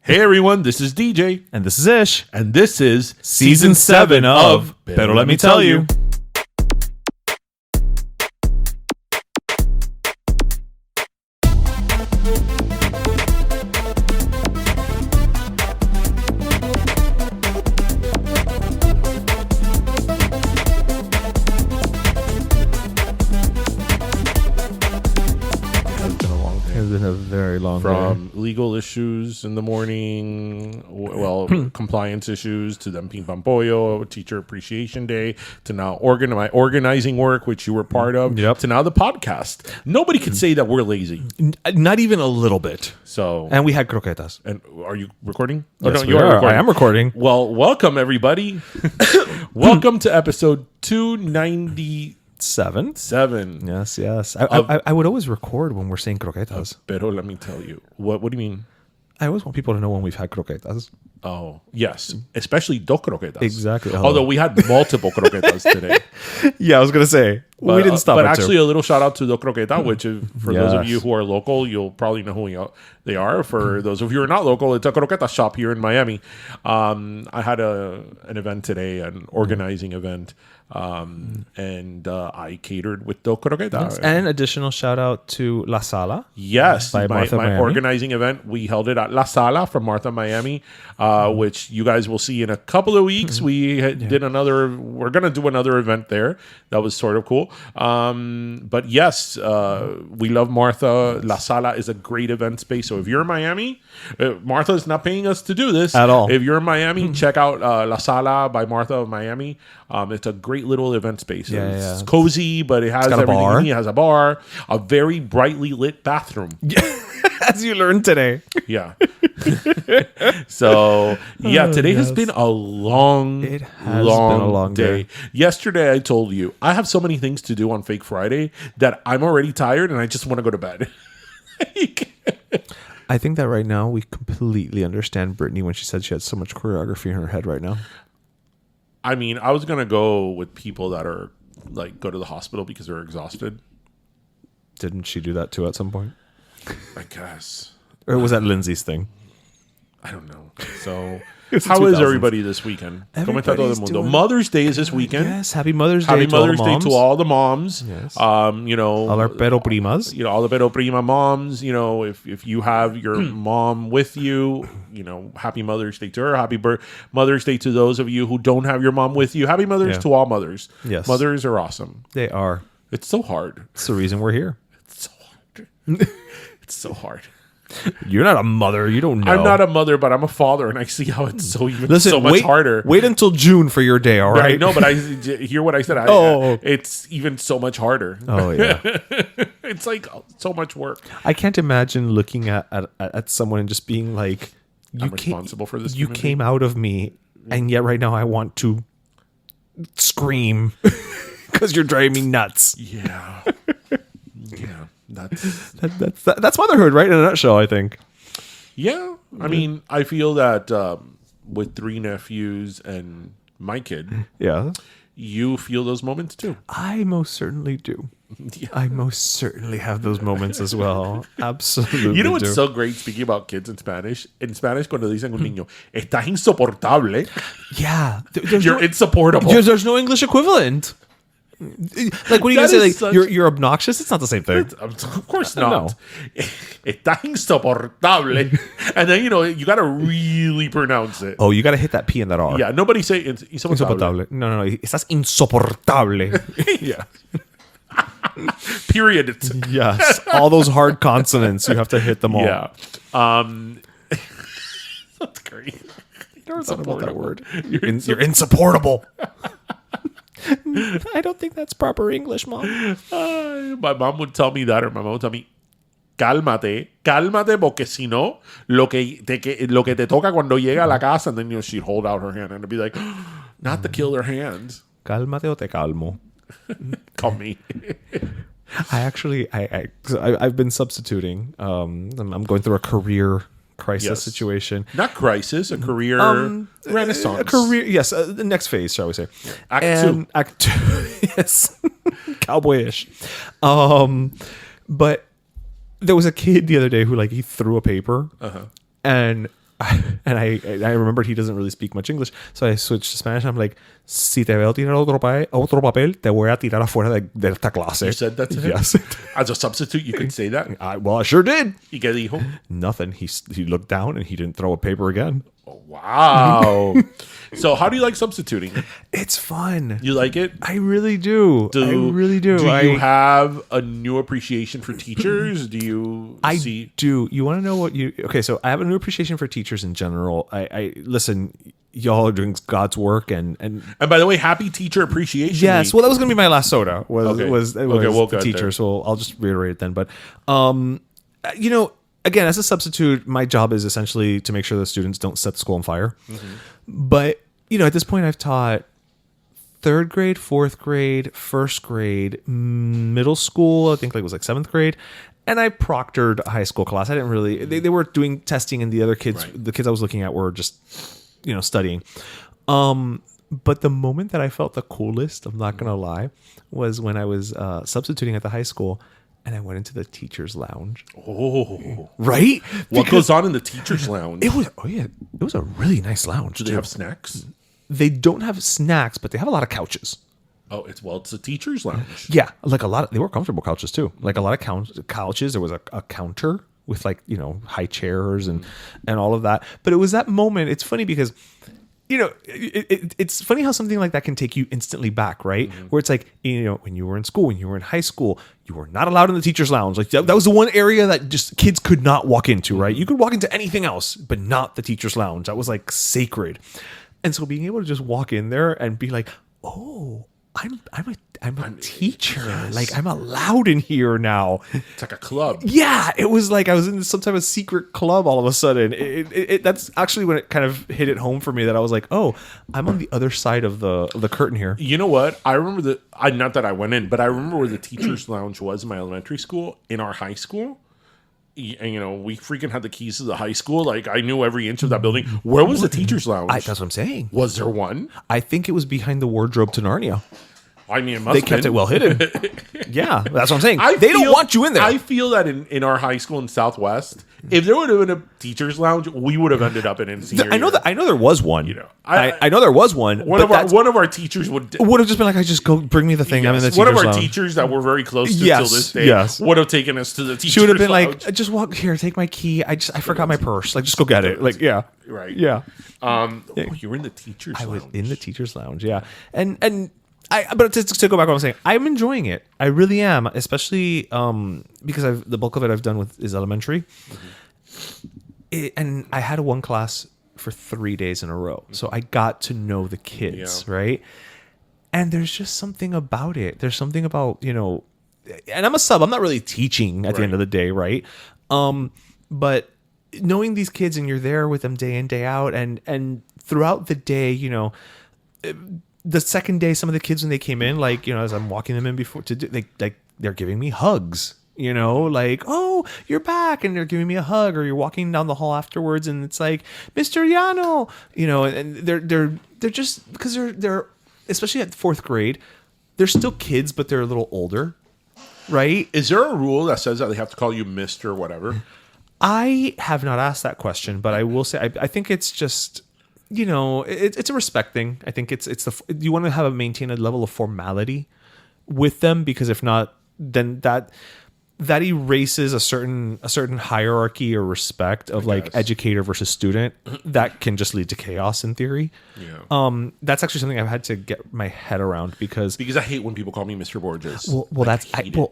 Hey everyone, this is DJ. And this is Ish. And this is Season 7 of Pero Let Me Tell You. Been a very long From legal issues in the morning, compliance issues, to them Ping Pam Pollo, Teacher Appreciation Day, to now my organizing work, which you were part of, to now the podcast. Nobody could say that we're lazy. Not even a little bit. So, and we had croquetas. And are you recording? Yes, you are. I am recording. Well, welcome everybody. Welcome to episode 290. Seven. Yes. I would always record when we're saying croquetas. Pero let me tell you. What do you mean? I always want people to know when we've had croquetas. Oh, yes. Especially dos croquetas. Exactly. Although we had multiple croquetas today. Yeah, I was going to say. But, we didn't stop But at actually, two. a little shout out to dos croqueta, which for those of you who are local, you'll probably know who they are. For those of you who are not local, it's a croqueta shop here in Miami. I had an event today, an organizing event. And I catered with dos croquetas. Yes. And additional shout out to La Sala. Yes, by Martha my Miami. organizing event. We held it at La Sala from Martha Miami, which you guys will see in a couple of weeks. We're going to do another event there. That was sort of cool. But yes, we love Martha. La Sala is a great event space. So if you're in Miami, Martha is not paying us to do this at all. If you're in Miami, check out La Sala by Martha of Miami. It's a great little event space. It's cozy, but it has everything. It has a bar, a very brightly lit bathroom. As you learned today. Yeah. So, today has been a long day. Yesterday, I told you, I have so many things to do on Fake Friday that I'm already tired and I just want to go to bed. I think that right now we completely understand Brittany when she said she had so much choreography in her head right now. I mean, I was going to go with people that are go to the hospital because they're exhausted. Didn't she do that too at some point? I guess. Or was that Lindsay's thing? I don't know. So, how is everybody this weekend? Mother's Day is this weekend. Yes, happy Mother's Day. Happy Mother's Day to all the moms. Yes. All our pero primas. All the pero prima moms. If you have your mom with you, happy Mother's Day to her. Happy Mother's Day to those of you who don't have your mom with you. Happy Mother's to all mothers. Yes, mothers are awesome. They are. It's so hard. It's the reason we're here. It's so hard. It's so hard. You're not a mother. You don't know. I'm not a mother, but I'm a father, and I see how it's so much harder. Wait until June for your day, all right? No, but I hear what I said. It's even so much harder. Oh, yeah. It's so much work. I can't imagine looking at someone and just being like, I'm responsible for this. You came out of me, and yet right now I want to scream because you're driving me nuts. Yeah. Yeah. That's motherhood, right? In a nutshell, I think. Yeah. I mean, I feel that with 3 nephews and my kid, you feel those moments too. I most certainly do. Yeah. I most certainly have those moments as well. Absolutely. You know what's so great, speaking about kids in Spanish? In Spanish, cuando dicen un niño, estás insoportable. Yeah. You're insupportable. There's no English equivalent. Like, what are you going to say? You're obnoxious? It's not the same thing. Of course not. Está insoportable. And then, you got to really pronounce it. Oh, you got to hit that P and that R. Yeah, nobody say insoportable. No. Estás insoportable. Yeah. Period. Yes. All those hard consonants, you have to hit them all. Yeah. That's great. You never thought about that word. You're insupportable. I don't think that's proper English, Mom. My mom would tell me that, or my mom would tell me, cálmate, porque si no, lo que te toca cuando llega a la casa, and then she'd hold out her hand and I'd be like, not the killer hand. Cálmate o te calmo. Call me. I've been substituting. I'm going through a career crisis situation. Not crisis, a career renaissance. A career, yes. The next phase, shall we say. Act 2. Yes. Cowboyish. But there was a kid the other day who he threw a paper. And and I remembered he doesn't really speak much English, so I switched to Spanish. I'm like, si te veo tirar otro papel, te voy a tirar afuera de esta clase. You said that to him? Yes. As a substitute, you could say that? Well, I sure did. ¿Y qué dijo? Nothing. He looked down and he didn't throw a paper again. Oh, wow. So how do you like substituting? It's fun. You like it? I really do. I really do. Do you have a new appreciation for teachers? Do you see? Do. You want to know what you... Okay, so I have a new appreciation for teachers in general. I listen, y'all are doing God's work and by the way, happy Teacher Appreciation yes, Week. well, that was going to be my last soda was we'll the go teacher, there. so I'll just reiterate it then. But, again, as a substitute, my job is essentially to make sure the students don't set the school on fire. Mm-hmm. But, at this point I've taught 3rd grade, 4th grade, 1st grade, middle school, I think it was like 7th grade. And I proctored a high school class. I didn't really, they were doing testing and the other kids, right. The kids I was looking at were just, studying. But the moment that I felt the coolest, I'm not going to lie, was when I was substituting at the high school and I went into the teacher's lounge. Oh. Right? What goes on in the teacher's lounge? It was a really nice lounge. Do they have snacks? They don't have snacks, but they have a lot of couches. Oh, it's a teacher's lounge. Yeah, like a lot of, they were comfortable couches too. Like a lot of couches. There was a counter with high chairs and all of that. But it was that moment. It's funny because it's funny how something like that can take you instantly back, right? Mm-hmm. Where it's like, when you were in school, when you were in high school, you were not allowed in the teacher's lounge. Like that was the one area that just kids could not walk into, right? You could walk into anything else, but not the teacher's lounge. That was like sacred. And so being able to just walk in there and be like, oh, I'm a teacher. Yes. Like I'm allowed in here now. It's like a club. Yeah, it was like I was in some type of secret club all of a sudden. That's actually when it kind of hit it home for me that I was like, oh, I'm on the other side of the curtain here. You know what? I remember not that I went in, but I remember where the teacher's lounge was in my elementary school. In our high school, and we freaking had the keys to the high school. Like I knew every inch of that building. Where was the teacher's lounge? That's what I'm saying. Was there one? I think it was behind the wardrobe to Narnia. I mean, it must they have kept been. it well hidden. Yeah, that's what I'm saying. They feel, don't want you in there. I feel that in our high school in Southwest, if there would have been a teacher's lounge, we would have ended up in senior I know there was one. I know there was one. One of our teachers would have just been like, I just go bring me the thing. Yes, I'm in the teacher's one of our lounge. teachers that we're very close to till this day would have taken us to the teacher's lounge. She would have been like, just walk here, take my key. I forgot my purse. Like, just go get it. Like, yeah. Right. Yeah. You were in the teacher's lounge. I was in the teacher's lounge, yeah. But to go back to what I'm saying, I'm enjoying it. I really am, especially because the bulk of it I've done is elementary. Mm-hmm. And I had one class for 3 days in a row. So I got to know the kids, right? And there's just something about it. There's something about, and I'm a sub. I'm not really teaching at the end of the day, right? But knowing these kids and you're there with them day in, day out, and throughout the day, the second day, some of the kids when they came in, as I'm walking them in before to do, they're giving me hugs, like, oh, you're back, and they're giving me a hug, or you're walking down the hall afterwards, and it's like, Mr. Yano, and they're just because they're especially at 4th grade, they're still kids, but they're a little older, right? Is there a rule that says that they have to call you Mr. whatever? I have not asked that question, but I will say I think it's just. It's a respect thing. I think it's you want to maintain a level of formality with them, because if not, then that erases a certain hierarchy or respect of educator versus student that can just lead to chaos in theory. Yeah. That's actually something I've had to get my head around because I hate when people call me Mr. Borges.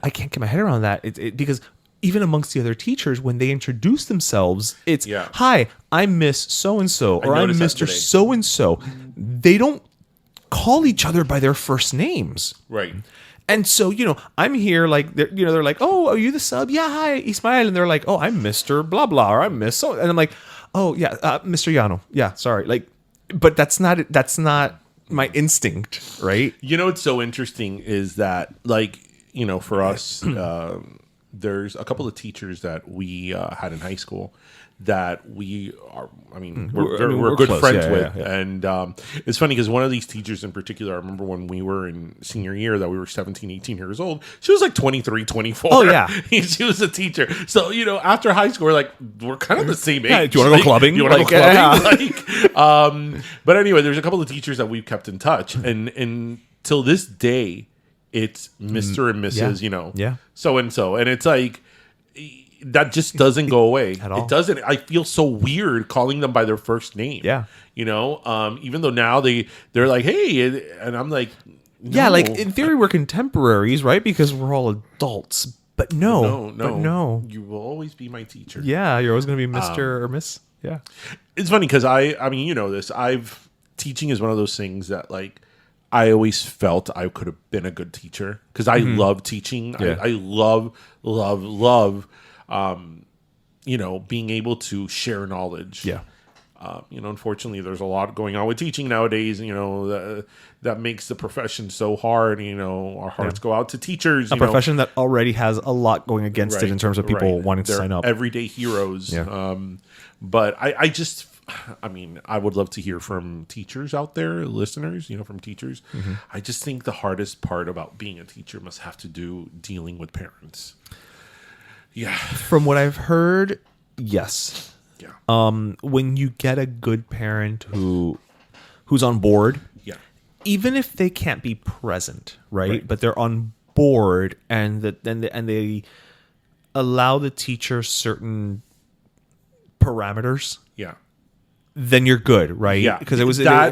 I can't get my head around that. Because even amongst the other teachers, when they introduce themselves, it's, hi, I'm Miss So-and-so, or I'm Mr. So-and-so. They don't call each other by their first names. Right. And so, I'm here, they're like, oh, are you the sub? Yeah, hi, Ismael. And they're like, oh, I'm Mr. Blah, blah, or I'm Miss So. And I'm like, oh, yeah, Mr. Yano. Yeah, sorry. But that's not my instinct, right? What's so interesting is that, for us, there's a couple of teachers that we had in high school that we are, I mean, We're we're good close. friends Yeah, with. yeah. And it's funny because one of these teachers in particular, I remember when we were in senior year that we were 17, 18 years old. She was like 23, 24. Oh, yeah. She was a teacher. So, you know, after high school, we're kind of the same age. Yeah, do you wanna go clubbing? Do you want to go Like, clubbing? But anyway, there's a couple of teachers that we've kept in touch. And till this day, it's Mr. and Mrs., you know, so-and-so. And it's like, that just doesn't go away At all. It doesn't. I feel so weird calling them by their first name. Yeah. You know, even though now they're like, hey, and I'm like, no. Yeah, like in theory we're contemporaries, right? Because we're all adults. But no. You will always be my teacher. Yeah, you're always going to be Mr. or Miss. Yeah. It's funny because I mean, you know this. Teaching is one of those things that like I always felt I could have been a good teacher because I love teaching. Yeah. I love, you know, being able to share knowledge. Yeah. You know, unfortunately, there's a lot going on with teaching nowadays. You know, that makes the profession so hard. You know, our hearts go out to teachers. A profession that already has a lot going against it in terms of people wanting to They're sign up. everyday heroes. Yeah. But I mean, I would love to hear from teachers out there, listeners, you know, from teachers. I just think the hardest part about being a teacher must have to do dealing with parents. Yeah. From what I've heard, yes. Yeah. When you get a good parent who's on board, Yeah. even if they can't be present, right? But they're on board and they allow the teacher certain parameters, Yeah. then you're good, right? Yeah, Because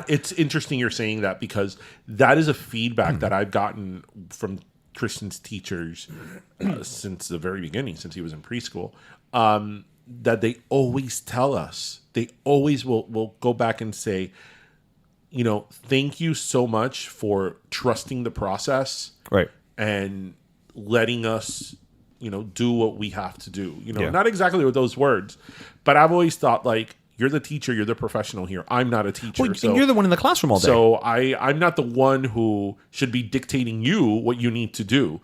it's interesting you're saying that because that is a feedback that I've gotten from Kristen's teachers since the very beginning, since he was in preschool, that they always tell us, they always will go back and say, you know, thank you so much for trusting the process, right, and letting us, you know, do what we have to do. You know, Yeah. not exactly with those words, but I've always thought like, you're the teacher, you're the professional here. I'm not a teacher. well, and you're the one in the classroom all day. So I'm not the one who should be dictating you what you need to do.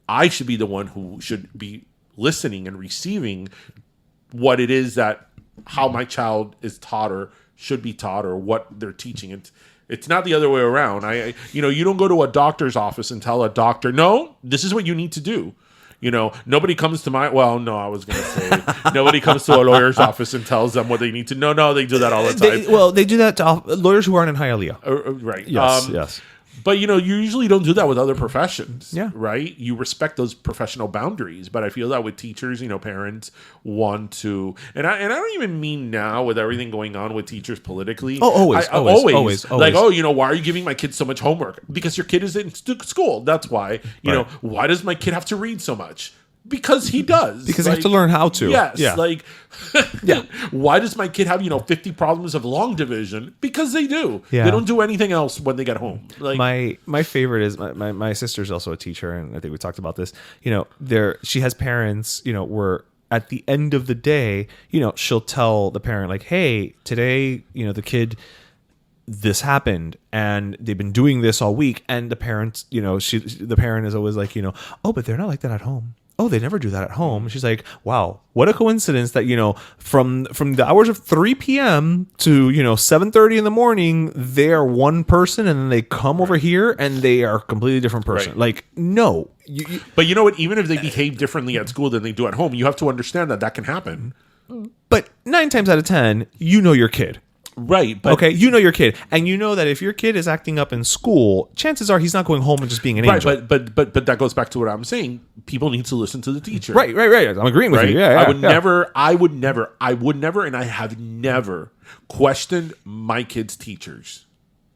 I should be the one who should be listening and receiving what it is that how my child is taught or should be taught or what they're teaching. It's not the other way around. You know, you don't go to a doctor's office and tell a doctor, no, this is what you need to do. You know, nobody comes to nobody comes to a lawyer's office and tells them what they need to. No, they do that all the time. They do that to lawyers who aren't in Hialeah. Right. Yes. But, you know, you usually don't do that with other professions. Yeah. Right? You respect those professional boundaries. But I feel that with teachers, you know, parents want to. And I don't even mean now with everything going on with teachers politically. Oh, always. Like, oh, you know, why are you giving my kid so much homework? Because your kid is in school. That's why. You know, why does my kid have to read so much? Because he does. Because they have to learn how to. Yes. Yeah. Like, why does my kid have, you know, 50 problems of long division? Because they do. Yeah. They don't do anything else when they get home. Like, my favorite is my sister's also a teacher, and I think we talked about this. You know, she has parents, you know, where at the end of the day, you know, she'll tell the parent like, hey, today, you know, the kid, this happened and they've been doing this all week. And the parents, you know, the parent is always like, you know, oh, but they're not like that at home. Oh, they never do that at home. She's like, wow, what a coincidence that, you know, from the hours of 3 p.m. to, you know, 7:30 in the morning, they are one person and then they come over here and they are a completely different person. Right. Like, no. But you know what? Even if they behave differently at school than they do at home, you have to understand that can happen. But 9 times out of 10, you know your kid. Right. But Okay, you know your kid, and you know that if your kid is acting up in school, chances are he's not going home and just being an angel. Right, but that goes back to what I'm saying. People need to listen to the teacher. Right. I'm agreeing with Right? you. Yeah, I would never, and I have never questioned my kids' teachers.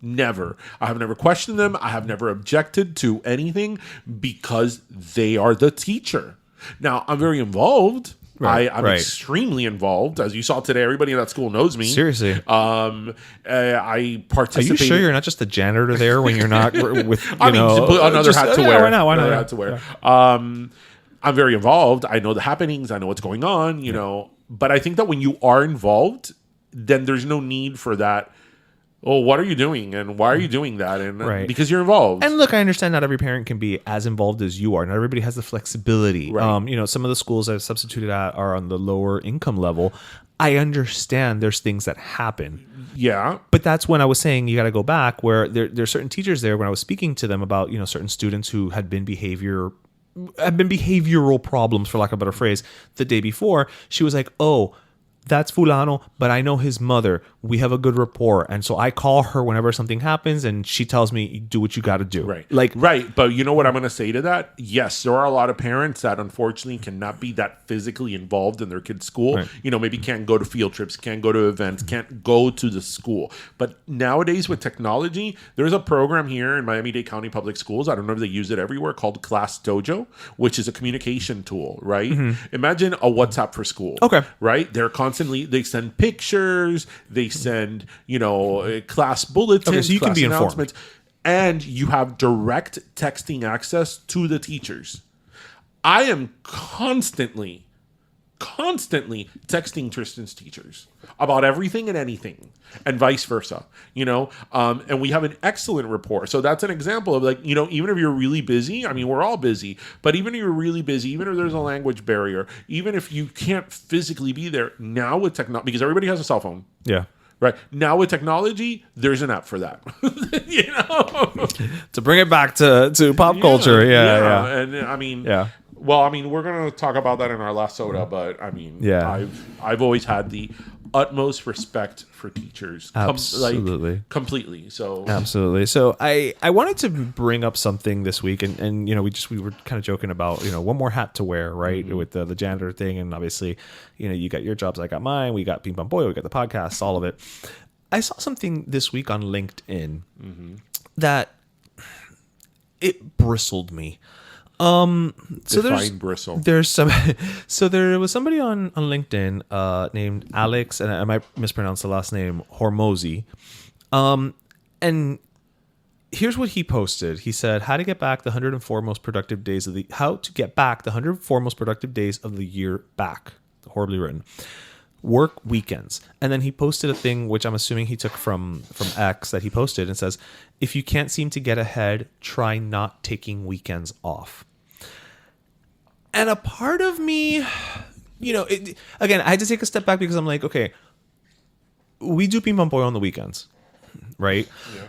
Never. I have never questioned them. I have never objected to anything because they are the teacher. Now, I'm very involved. I'm extremely involved. As you saw today, everybody in that school knows me. Seriously. I participate. Are you sure you're not just the janitor there when you're not with, I mean, just put another hat to wear. Why not? Another hat to wear. I'm very involved. I know the happenings. I know what's going on, you know. But I think that when you are involved, then there's no need for that. Oh, what are you doing? And why are you doing that? And because you're involved. And look, I understand not every parent can be as involved as you are. Not everybody has the flexibility. Right. You know, some of the schools I've substituted at are on the lower income level. I understand there's things that happen. Yeah. But that's when I was saying you got to go back where there's certain teachers there when I was speaking to them about, certain students who had been behavioral problems, for lack of a better phrase, the day before. She was like, oh, that's Fulano, but I know his mother. We have a good rapport. And so I call her whenever something happens and she tells me, do what you got to do. Right. Right. But you know what I'm going to say to that? Yes, there are a lot of parents that unfortunately cannot be that physically involved in their kid's school. Right. Maybe can't go to field trips, can't go to events, can't go to the school. But nowadays with technology, there's a program here in Miami-Dade County Public Schools. I don't know if they use it everywhere, called Class Dojo, which is a communication tool, right? Imagine a WhatsApp for school. Okay. Right? They send pictures, they send, class bulletins, Okay, so you can be informed. And you have direct texting access to the teachers. I am constantly texting Tristan's teachers about everything and anything, and vice versa, and we have an excellent rapport. So that's an example of even if you're really busy, we're all busy, but even if you're really busy, even if there's a language barrier, even if you can't physically be there, now with technology, because everybody has a cell phone. Yeah. Right. Now with technology, there's an app for that. To bring it back to pop culture. Yeah. And yeah. Well, we're going to talk about that in our last soda, but Yeah. I've always had the utmost respect for teachers. Absolutely. Completely. So absolutely. So I wanted to bring up something this week, and we were kind of joking about one more hat to wear, right? With the janitor thing, and obviously you got your jobs, I got mine, we got Ping Pong Boy, we got the podcast, all of it. I saw something this week on LinkedIn that it bristled me. Bristle. There was somebody on LinkedIn named Alex, and I might mispronounce the last name, Hormozy. And here's what he posted. He said, how to get back the 104 most productive days of the year back. Horribly written. Work weekends. And then he posted a thing, which I'm assuming he took from X, that he posted, and says, if you can't seem to get ahead, try not taking weekends off. And a part of me, again, I had to take a step back because I'm like, okay, we do Ping Pong Boy on the weekends, right? Yeah.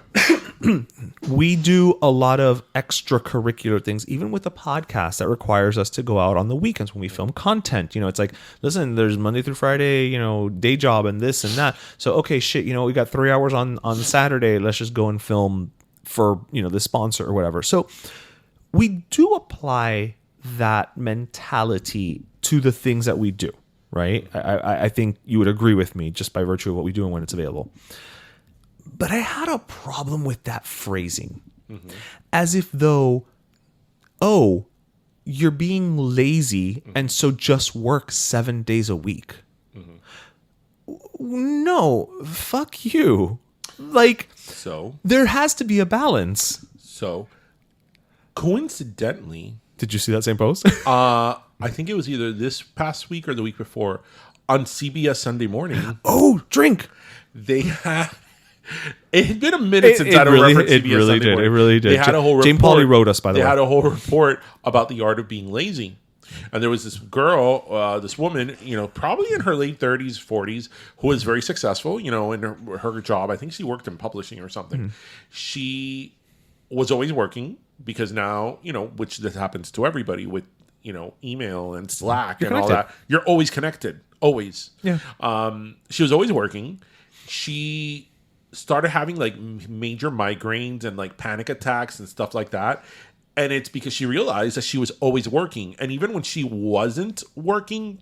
We do a lot of extracurricular things, even with the podcast that requires us to go out on the weekends when we film content. It's like, listen, there's Monday through Friday, day job and this and that. So, okay, shit, we got 3 hours on Saturday. Let's just go and film for, the sponsor or whatever. So we do apply that mentality to the things that we do, right? I think you would agree with me just by virtue of what we do and when it's available. But I had a problem with that phrasing, as if though, oh, you're being lazy and so just work 7 days a week. No, fuck you. So there has to be a balance. So coincidentally, did you see that same post? I think it was either this past week or the week before on CBS Sunday Morning. Oh, drink. They had. It had been a minute since I had a reference to CBS Sunday Morning. It really did. They had a whole report. Jane Pauley wrote us, by the way. They had a whole report about the art of being lazy. And there was this girl, this woman, probably in her late 30s, 40s, who was very successful, in her job. I think she worked in publishing or something. She was always working. Because now, which this happens to everybody with, email and Slack and all that. You're always connected. Always. Yeah. She was always working. She started having major migraines and panic attacks and stuff like that. And it's because she realized that she was always working. And even when she wasn't working,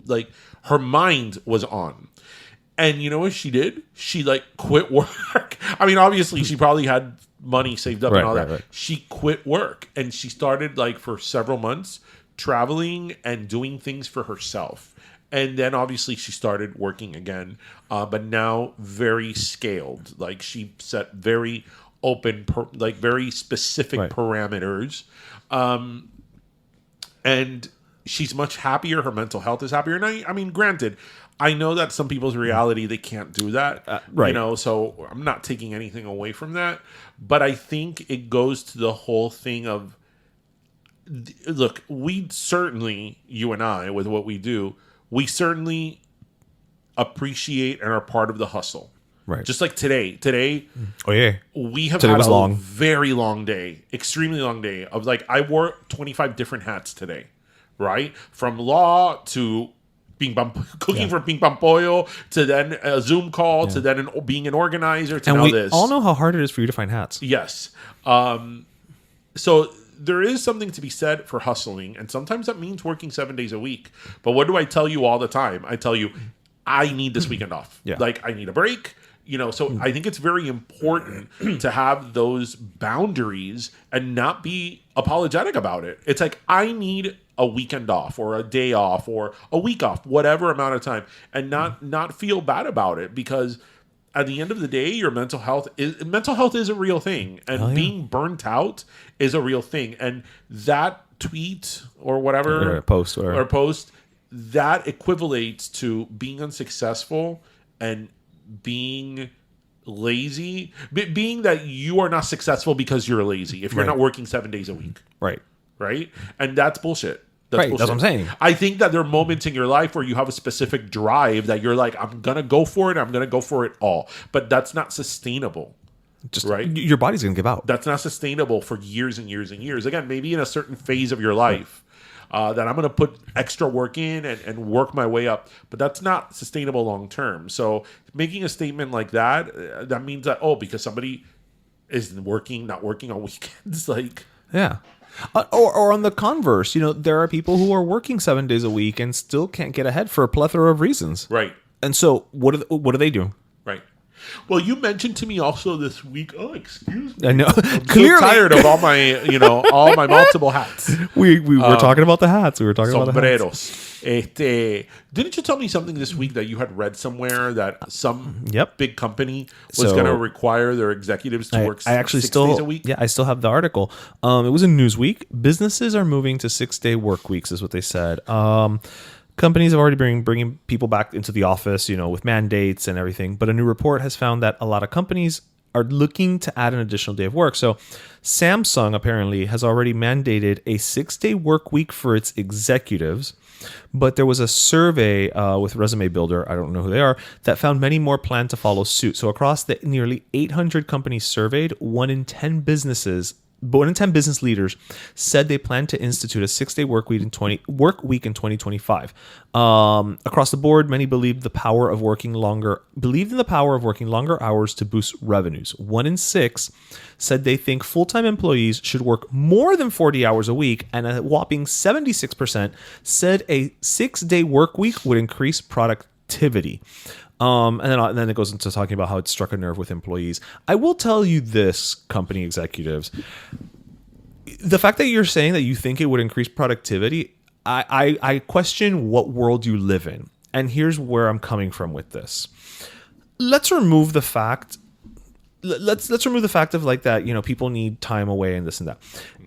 her mind was on. And you know what she did? She quit work. Obviously she probably had money saved up and all that. Right. She quit work and she started for several months traveling and doing things for herself. And then obviously she started working again, but now very scaled. She set very open, very specific parameters. And she's much happier. Her mental health is happier. And granted, I know that some people's reality, they can't do that, so I'm not taking anything away from that. But I think it goes to the whole thing of, look, we certainly, you and I, with what we do, we certainly appreciate and are part of the hustle. Right. Just like today. Today, Oh yeah. we have Today had was a long. very long day, extremely long day of like, I wore 25 different hats today, right? From law to cooking for ping pong pollo, to then a Zoom call, to then being an organizer, to And now we this. all know how hard it is for you to find hats. Yes. So there is something to be said for hustling, and sometimes that means working 7 days a week. But what do I tell you all the time? I tell you, I need this weekend off. Yeah. Like, I need a break. So I think it's very important to have those boundaries and not be apologetic about it. It's like, I need a weekend off or a day off or a week off, whatever amount of time, and not feel bad about it, because at the end of the day, your mental health is a real thing, and being burnt out is a real thing. And that tweet or whatever, Or post that equivalates to being unsuccessful and being lazy, being that you are not successful because you're lazy if you're not working 7 days a week, Right. and that's bullshit. That's what I'm saying. I think that there are moments in your life where you have a specific drive that you're like, I'm gonna go for it, I'm gonna go for it all, but that's not sustainable. Just right? Your body's gonna give out. That's not sustainable for years and years and years. Again, maybe in a certain phase of your life, that I'm going to put extra work in and work my way up. But that's not sustainable long term. So making a statement like that, that means that, because somebody is not working on weekends, like... Yeah. Or on the converse, there are people who are working 7 days a week and still can't get ahead for a plethora of reasons. Right. And so what do they do? Right. Well, you mentioned to me also this week. Oh, excuse me. I know. I'm Clearly. so tired of all my, all my multiple hats. We were talking about the hats. We were talking about the hats. Sombreros. Didn't you tell me something this week that you had read somewhere that some big company was going to require their executives to work 6 days a week? Yeah, I still have the article. It was in Newsweek. Businesses are moving to 6-day work weeks, is what they said. Companies have already been bringing people back into the office, with mandates and everything. But a new report has found that a lot of companies are looking to add an additional day of work. So Samsung apparently has already mandated a 6-day work week for its executives. But there was a survey with Resume Builder, I don't know who they are, that found many more plan to follow suit. So across the nearly 800 companies surveyed, 1 in 10 business leaders said they plan to institute a 6-day work week in 2025. Across the board, many believed in the power of working longer hours to boost revenues. 1 in 6 said they think full-time employees should work more than 40 hours a week, and a whopping 76% said a 6-day work week would increase productivity. And then it goes into talking about how it struck a nerve with employees. I will tell you this, company executives, the fact that you're saying that you think it would increase productivity, I question what world you live in. And here's where I'm coming from with this. Let's remove the fact of like that, people need time away and this and that.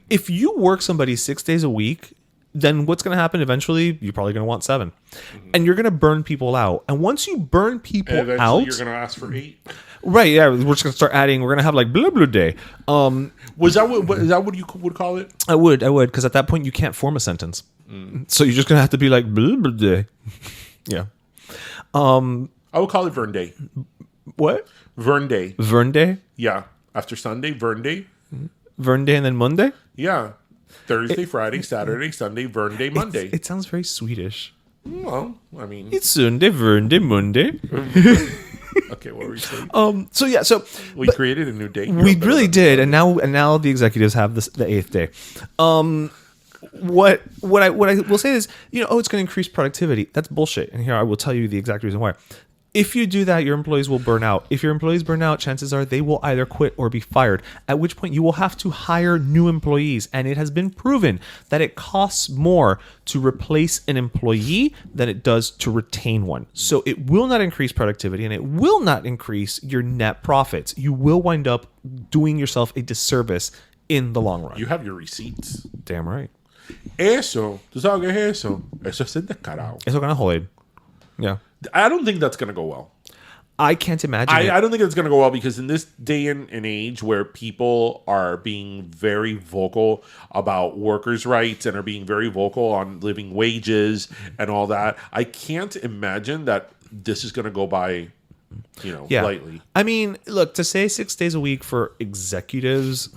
If you work somebody 6 days a week, then what's going to happen eventually? You're probably going to want 7. And you're going to burn people out. And once you burn people out... you're going to ask for 8. Right, yeah. We're just going to start adding... We're going to have like blah, blah day. Is that what you would call it? I would. Because at that point, you can't form a sentence. So you're just going to have to be like blah, blah day. Yeah. I would call it Vern Day. What? Vern Day. Vern Day? Yeah. After Sunday, Vern Day. Vern Day and then Monday? Yeah. Thursday, Friday, Saturday, Sunday, Vern Day, Monday. It sounds very Swedish. Well, I mean... It's Sunday, Vern Day, Monday. Okay, what were you saying? So we created a new day. We really did, and now the executives have the 8th day. What I will say is, it's going to increase productivity. That's bullshit. And here I will tell you the exact reason why. If you do that, your employees will burn out. If your employees burn out, chances are they will either quit or be fired, at which point you will have to hire new employees. And it has been proven that it costs more to replace an employee than it does to retain one. So it will not increase productivity and it will not increase your net profits. You will wind up doing yourself a disservice in the long run. You have your receipts. Damn right. Eso, ¿tú sabes qué es eso? Eso es descarado. Eso gonna joder. Yeah. I don't think that's going to go well. I can't imagine I don't think it's going to go well because in this day and age where people are being very vocal about workers' rights and are being very vocal on living wages and all that, I can't imagine that this is going to go by, lightly. I mean, look, to say 6 days a week for executives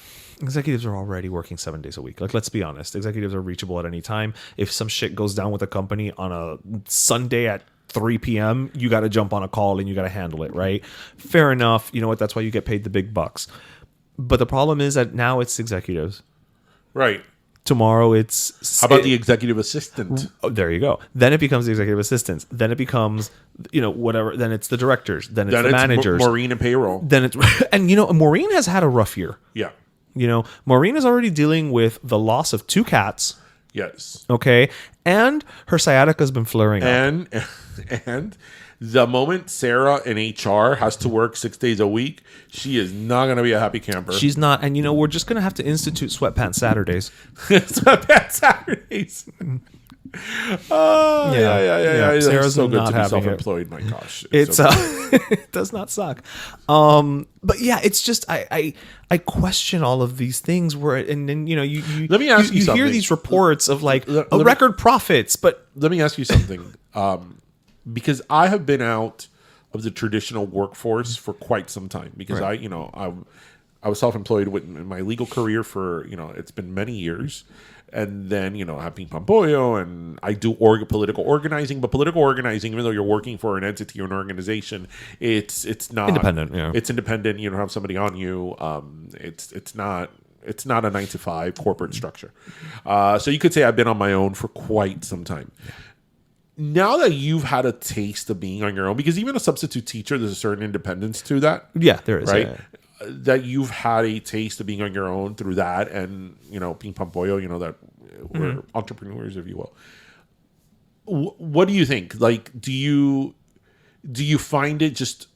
are already working 7 days a week. Like, let's be honest. Executives are reachable at any time. If some shit goes down with a company on a Sunday at 3 p.m., you got to jump on a call and you got to handle it, right? Fair enough. You know what? That's why you get paid the big bucks. But the problem is that now it's executives. Right. Tomorrow it's... How about the executive assistant? Oh, there you go. Then it becomes the executive assistants. Then it becomes, whatever. Then it's the directors. Then it's the managers. Maureen and payroll. Then it's... And, Maureen has had a rough year. Yeah. Maureen is already dealing with the loss of 2 cats. Yes. Okay. And her sciatica has been flaring up. And the moment Sarah in HR has to work 6 days a week, she is not going to be a happy camper. She's not. And, we're just going to have to institute sweatpants Saturdays. Sweatpants Saturdays. Yeah. Sarah's so good not to be having self-employed. My gosh. It's so it does not suck. But yeah, it's just I question all of these things where, and then you let me ask you something. Hear these reports of like record profits, but let me ask you something. Because I have been out of the traditional workforce for quite some time. Because I was self-employed in my legal career for it's been many years. And then, I have Ping Pong Pollo, and I do political organizing. But political organizing, even though you're working for an entity or an organization, it's not independent. Yeah. It's independent. You don't have somebody on you. It's not a 9-to-5 corporate structure. So you could say I've been on my own for quite some time. Now that you've had a taste of being on your own, because even a substitute teacher, there's a certain independence to that. Yeah, there is. Right? Yeah. That you've had a taste of being on your own through that, and Ping Pong Pollo, that we're entrepreneurs, if you will. What do you think? Like, do you find it just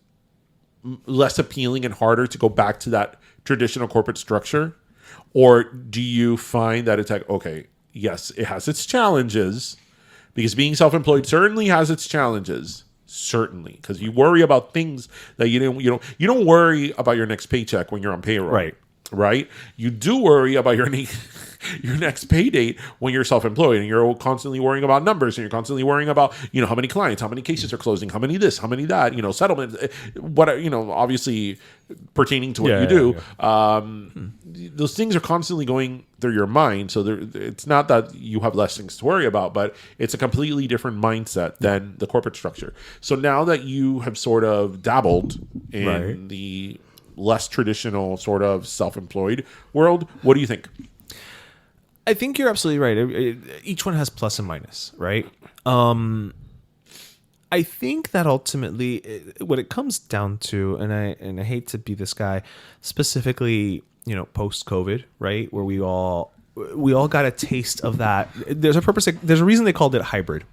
less appealing and harder to go back to that traditional corporate structure, or do you find that it's like, okay, yes, it has its challenges, because being self-employed certainly has its challenges. Certainly, because you worry about things that you don't worry about your next paycheck when you're on payroll, right? You do worry about your next pay date when you're self-employed, and you're constantly worrying about numbers, and you're constantly worrying about how many clients, how many cases are closing, how many this, how many that, settlement, what obviously pertaining to what you do. Those things are constantly going through your mind. So it's not that you have less things to worry about, but it's a completely different mindset than the corporate structure. So now that you have sort of dabbled in the less traditional sort of self-employed world, what do you think? I think you're absolutely right. Each one has plus and minus, right? I think that ultimately, what it comes down to, and I hate to be this guy, specifically, post-COVID, right, where we all got a taste of that. There's a reason they called it hybrid,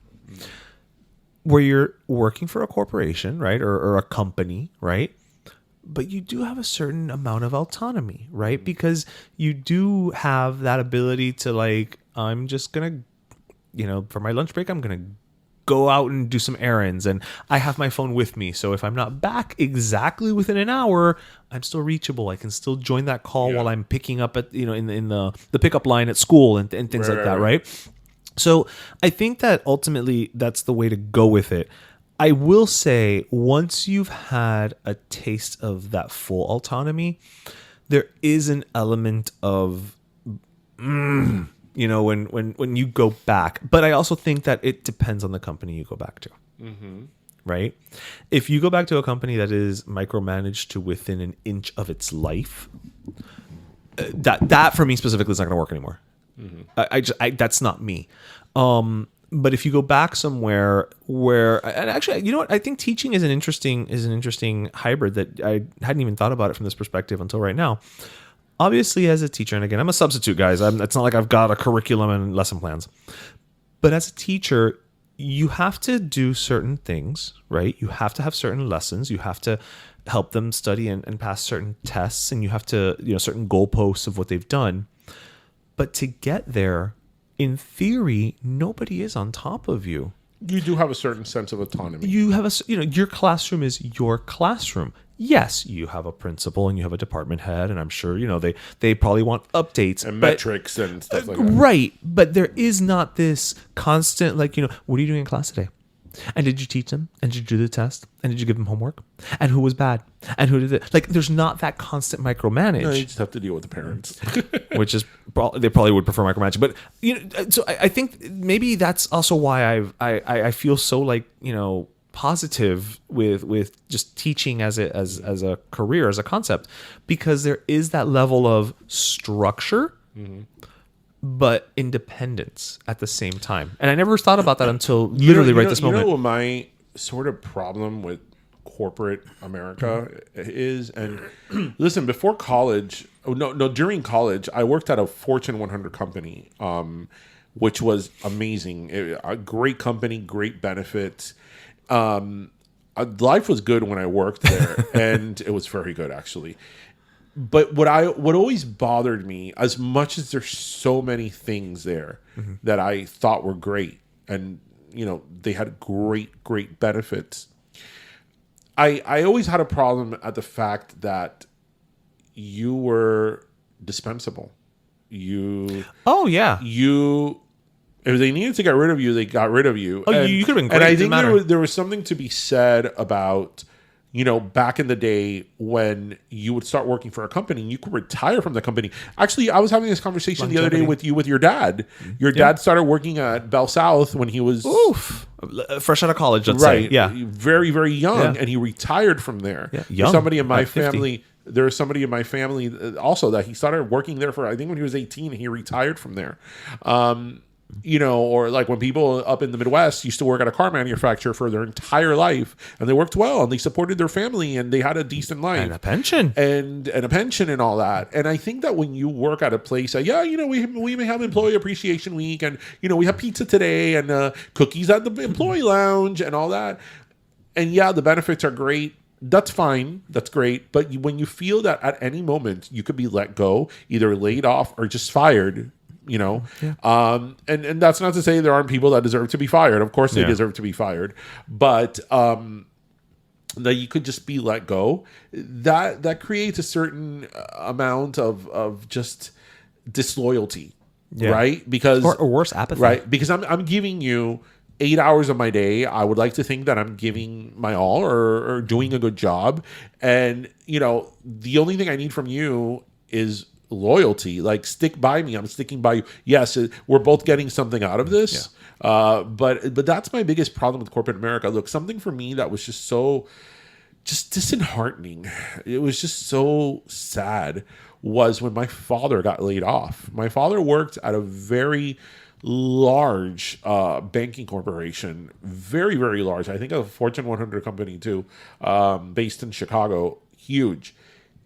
where you're working for a corporation, right, or a company, right, but you do have a certain amount of autonomy, right, because you do have that ability to, like, I'm just gonna, for my lunch break, I'm gonna go out and do some errands, and I have my phone with me, so if I'm not back exactly within an hour, I'm still reachable. I can still join that call while I'm picking up at in the pickup line at school and things like that, right? So I think that ultimately that's the way to go with it. I will say, once you've had a taste of that full autonomy, there is an element of when you go back. But I also think that it depends on the company you go back to. Mm-hmm. Right? If you go back to a company that is micromanaged to within an inch of its life, that for me specifically is not going to work anymore. Mm-hmm. I that's not me. But if you go back somewhere where, and actually, you know what? I think teaching is an interesting hybrid that I hadn't even thought about it from this perspective until right now. Obviously, as a teacher, and again, I'm a substitute, guys. It's not like I've got a curriculum and lesson plans. But as a teacher, you have to do certain things, right? You have to have certain lessons. You have to help them study and pass certain tests, and you have to, certain goalposts of what they've done. But to get there, in theory, nobody is on top of you. You do have a certain sense of autonomy. You have your classroom is your classroom. Yes, you have a principal and you have a department head, and I'm sure, they probably want updates and metrics and stuff like that. Right. But there is not this constant, what are you doing in class today? And did you teach them? And did you do the test? And did you give them homework? And who was bad? And who did it? Like, there's not that constant micromanage. No, you just have to deal with the parents. Which is, they probably would prefer micromanaging. But, so I think maybe that's also why I feel so, like, positive with just teaching as a career, as a concept, because there is that level of structure, but independence at the same time. And I never thought about that until literally right this moment. You know what my sort of problem with corporate America is? And listen, before college, during college, I worked at a Fortune 100 company, which was amazing. A great company, great benefits. Life was good when I worked there, and it was very good, actually. But what always bothered me, as much as there's so many things there that I thought were great, and they had great benefits, I always had a problem at the fact that you were dispensable. If they needed to get rid of you, they got rid of you. You could have been great. And I think there was something to be said about, back in the day when you would start working for a company, you could retire from the company. Actually, I was having this conversation the other day with your dad. Your dad started working at Bell South when he was fresh out of college, let's say. Yeah. Very, very young, and he retired from there. Yeah. Young. Somebody in my family... There was somebody in my family also that he started working there for, I think when he was 18, he retired from there. Or like when people up in the Midwest used to work at a car manufacturer for their entire life, and they worked well and they supported their family and they had a decent life and a pension and a pension and all that. And I think that when you work at a place that, we may have employee appreciation week, and we have pizza today and cookies at the employee lounge and all that, and the benefits are great. That's fine. That's great. But when you feel that at any moment you could be let go, either laid off or just fired, and that's not to say there aren't people that deserve to be fired. Of course they deserve to be fired. But that you could just be let go, that creates a certain amount of just disloyalty, right? Because or worse, apathy. Right? Because I'm giving you 8 hours of my day. I would like to think that I'm giving my all or doing a good job. And, the only thing I need from you is loyalty. Like, stick by me. I'm sticking by you. Yes, we're both getting something out of this. But that's my biggest problem with corporate America. Look, something for me that was just disheartening. It was just so sad was when my father got laid off. My father worked at a very large banking corporation, very, very large. I think a Fortune 100 company too, based in Chicago, huge.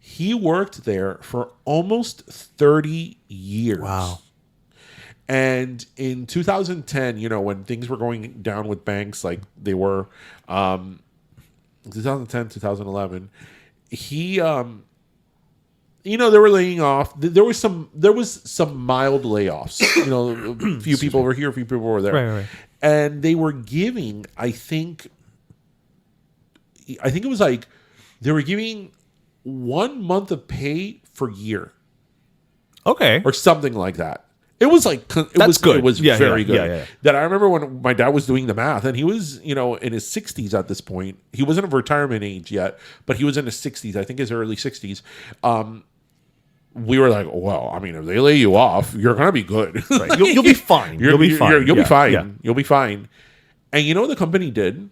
He worked there for almost 30 years. Wow. And in 2010, when things were going down with banks like they were, 2010, 2011, he, they were laying off. There was some mild layoffs. A few people over here, a few people over there. Right. And they were giving, I think it was like, they were giving 1 month of pay per year. Okay. Or something like that. It was like, That's good. It was very good. Yeah. That I remember when my dad was doing the math, and he was, in his 60s at this point. He wasn't of retirement age yet, but he was in his 60s, I think his early 60s. We were like, well, I mean, if they lay you off, you're going to be good. Right. You'll be fine. You'll be fine. You'll be fine. Yeah. You'll be fine. And you know what the company did?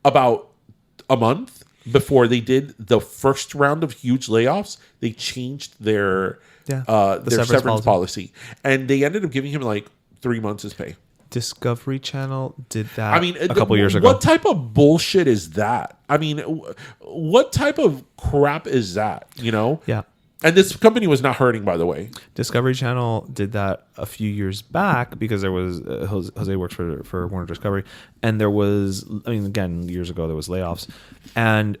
About a month before they did the first round of huge layoffs, they changed their severance policy. And they ended up giving him like 3 months' his pay. Discovery Channel did that. I mean, a couple years ago. What type of bullshit is that? I mean, what type of crap is that? Yeah. And this company was not hurting, by the way. Discovery Channel did that a few years back because there was Jose worked for Warner Discovery, and there was, again, years ago there was layoffs, and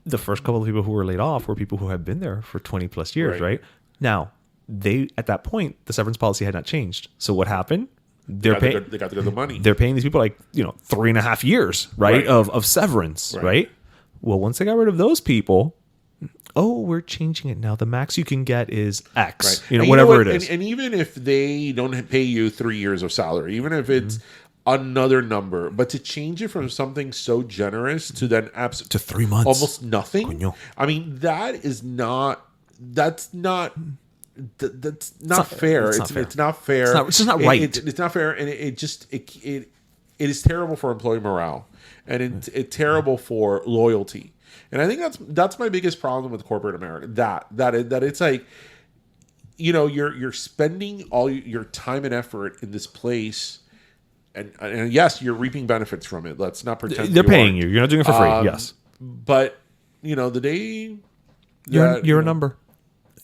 the first couple of people who were laid off were people who had been there for 20 plus years, right? Now, at that point, the severance policy had not changed. So what happened? They got the good money. They're paying these people 3.5 years, right? Of severance, right? Well, once they got rid of those people, we're changing it now. The max you can get is X, whatever it is. And even if they don't pay you 3 years of salary, even if it's another number, but to change it from something so generous to then To 3 months. almost nothing. Coño. I mean, that's not fair. It's not fair. It's not fair. It's just not right. It's not fair, and it is terrible for employee morale, and it's terrible for loyalty. And I think that's my biggest problem with corporate America. That it's like, you know, you're spending all your time and effort in this place, and yes, you're reaping benefits from it. Let's not pretend They're paying you. You're not doing it for free. Yes, but you know, the day you're a number.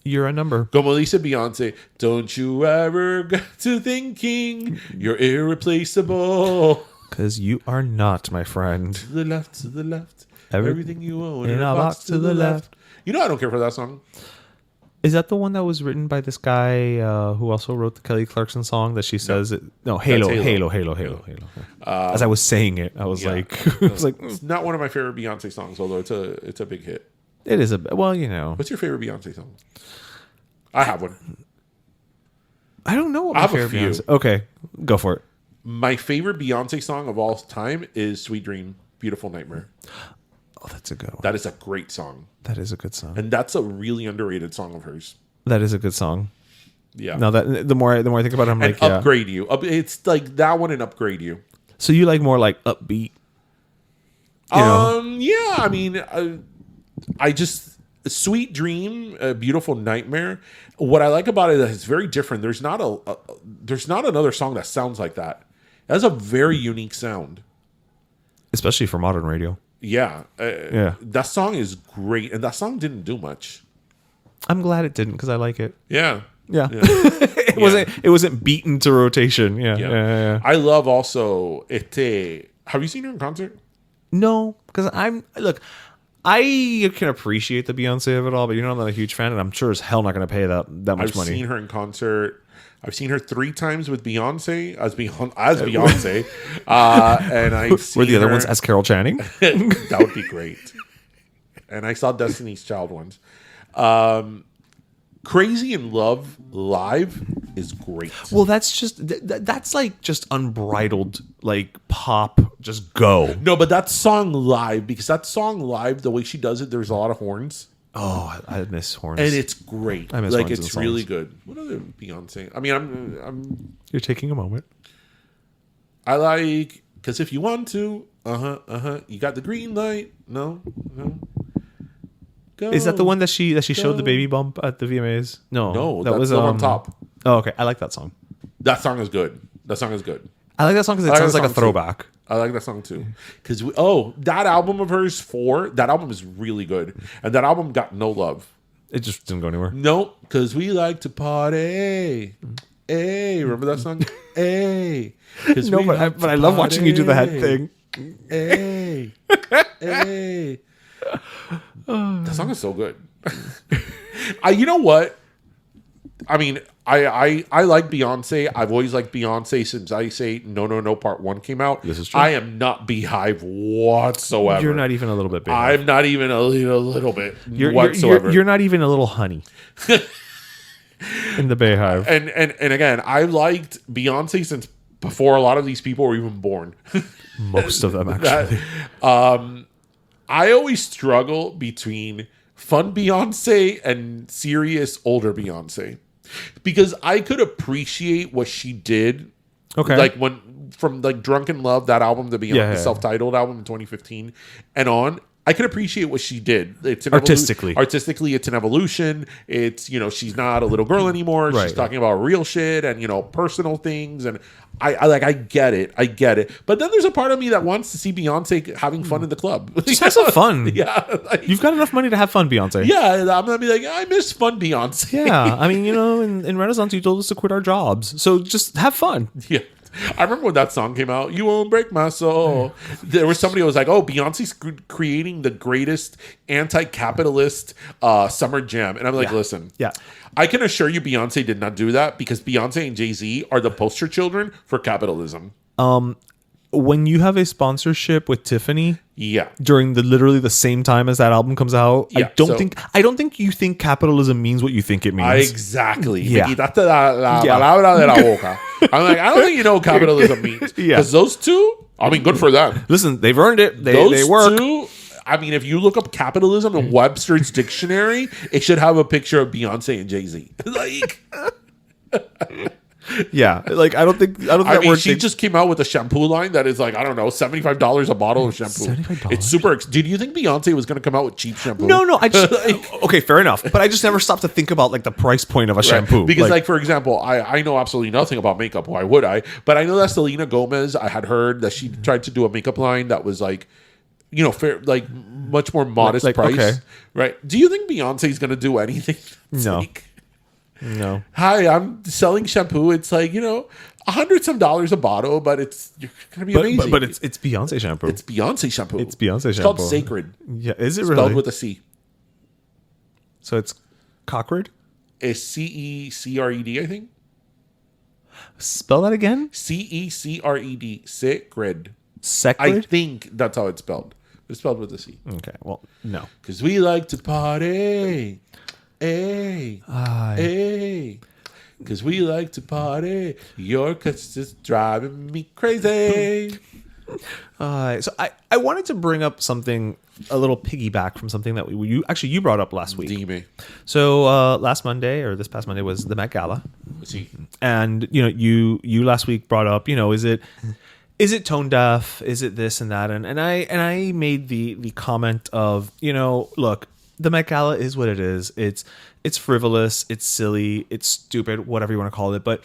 You're a number. Como dice Beyonce, don't you ever get to thinking you're irreplaceable. Because you are not, my friend. To the left, to the left. Everything you own in a box to the left. You know I don't care for that song. Is that the one that was written by this guy who also wrote the Kelly Clarkson song that she says? No, Halo. As I was saying it, I was like, It's not one of my favorite Beyonce songs, although it's a big hit. It is well, you know. What's your favorite Beyonce song? I have one. I don't know what I my have a favorite few. Beyonce. Okay, go for it. My favorite Beyonce song of all time is "Sweet Dream, Beautiful Nightmare." Oh, that's a good one. That is a great song, That is a good song. and that's a really underrated song of hers. That is a good song. Yeah. Now that the more I think about it, I'm And like, yeah. Upgrade You. It's like that one and Upgrade You. So you like more like upbeat? You know? Yeah. I mean, I just Sweet Dream, a Beautiful Nightmare. What I like about it is it's very different. There's not another song that sounds like that. It has a very unique sound. Especially for modern radio. Yeah. Yeah. That song is great, and that song didn't do much. I'm glad it didn't because I like it. Yeah. Yeah. It wasn't beaten to rotation. Yeah. I love also Ete. Have you seen her in concert? No, because I can appreciate the Beyonce of it all, but I'm not a huge fan, and I'm sure as hell not going to pay that much I've money. seen her in concert. I've seen her 3 times with Beyonce as Beyonce, and I've seen Were the other her- ones as Carol Channing? That would be great. And I saw Destiny's Child once. Crazy in Love live is great. Well, that's just that's like just unbridled like pop. Just go. No, but that song live, because that song live, the way she does it, there's a lot of horns. Oh, I miss horns. And it's great. I miss like horns in it's really songs. good. What other Beyonce? I mean, I'm You're taking a moment. I like Cause If You Want To, you got the green light. No. Go. Is that the one that she showed the baby bump at the VMAs? No, that was Love on Top. Oh, okay. I like that song. That song is good. That song is good. I like that song because it I like sounds that like a song too. throwback. I like that song too. Because that album of hers, that album is really good, and that album got no love. It just didn't go anywhere. Nope, because we like to party. Hey, remember that song? Hey, No, but I love watching you do the head thing. Hey, hey. That song is so good. You know what? I mean, I like Beyonce. I've always liked Beyonce since I Say No Part 1 came out. This is true. I am not Beehive whatsoever. You're not even a little bit big. I'm not even a little bit whatsoever. You're not even a little honey in the Bayhive. And again, I liked Beyonce since before a lot of these people were even born. Most of them, actually. I always struggle between fun Beyonce and serious older Beyonce, because I could appreciate what she did. Okay. Like from Drunk in Love, that album, the Beyonce, Yeah. the self-titled album in 2015 and on, I could appreciate what she did. It's an Artistically, it's an evolution. It's, she's not a little girl anymore. Right. She's talking about real shit and, personal things. And I get it. But then there's a part of me that wants to see Beyonce having fun in the club. Just have some fun. Yeah. You've got enough money to have fun, Beyonce. Yeah. I'm going to be like, I miss fun Beyonce. Yeah. I mean, in Renaissance, you told us to quit our jobs. So just have fun. Yeah. I remember when that song came out, You Won't Break My Soul. There was somebody who was like, Beyonce's creating the greatest anti-capitalist summer jam. And I'm like, listen, I can assure you Beyonce did not do that, because Beyonce and Jay-Z are the poster children for capitalism. when you have a sponsorship with Tiffany Yeah. during literally the same time as that album comes out, Yeah, I don't think you think capitalism means what you think it means. Exactly. Yeah. Me quitaste la Yeah. palabra de la boca. I'm like, I don't think you know what capitalism means. Yeah. Because those two, I mean, good for them. Listen, they've earned it. They Those work. two, I mean, if you look up capitalism in Webster's dictionary, it should have a picture of Beyonce and Jay-Z. Like, Yeah, like I don't think that mean, word she just came out with a shampoo line that is like, I don't know, $75 a bottle of shampoo. $75? It's super. Did you think Beyonce was going to come out with cheap shampoo? No, I just okay, fair enough. But I just never stopped to think about like the price point of a shampoo. Because, like, for example, I know absolutely nothing about makeup. Why would I? But I know that Selena Gomez, I had heard that she tried to do a makeup line that was like, you know, fair, like much more modest Like, price. okay. Right? Do you think Beyonce's going to do anything? No. Like, no. hi, I'm selling shampoo. It's like, you know, $100 a bottle, but you're going to be amazing. But it's Beyonce shampoo. It's Beyonce shampoo. It's Beyonce It's called shampoo. Sacred. Yeah, is it Spelled really? with a C. So it's Cockred? It's Cecred, I think. Spell that again? Cecred. Sacred. I Secred? think that's how it's spelled. It's spelled with a C. Okay, well, no. Because we like to party. Hey. Hey. Because we like to party. Your cuts just driving me crazy. So I wanted to bring up something, a little piggyback from something that you brought up last week. Dime. So last Monday, or this past Monday, was the Met Gala. See. And you know, you last week brought up, you know, is it tone deaf? Is it this and that? And I made the comment of, you know, look, the Met Gala is what it is. It's frivolous, it's silly, it's stupid, whatever you want to call it. But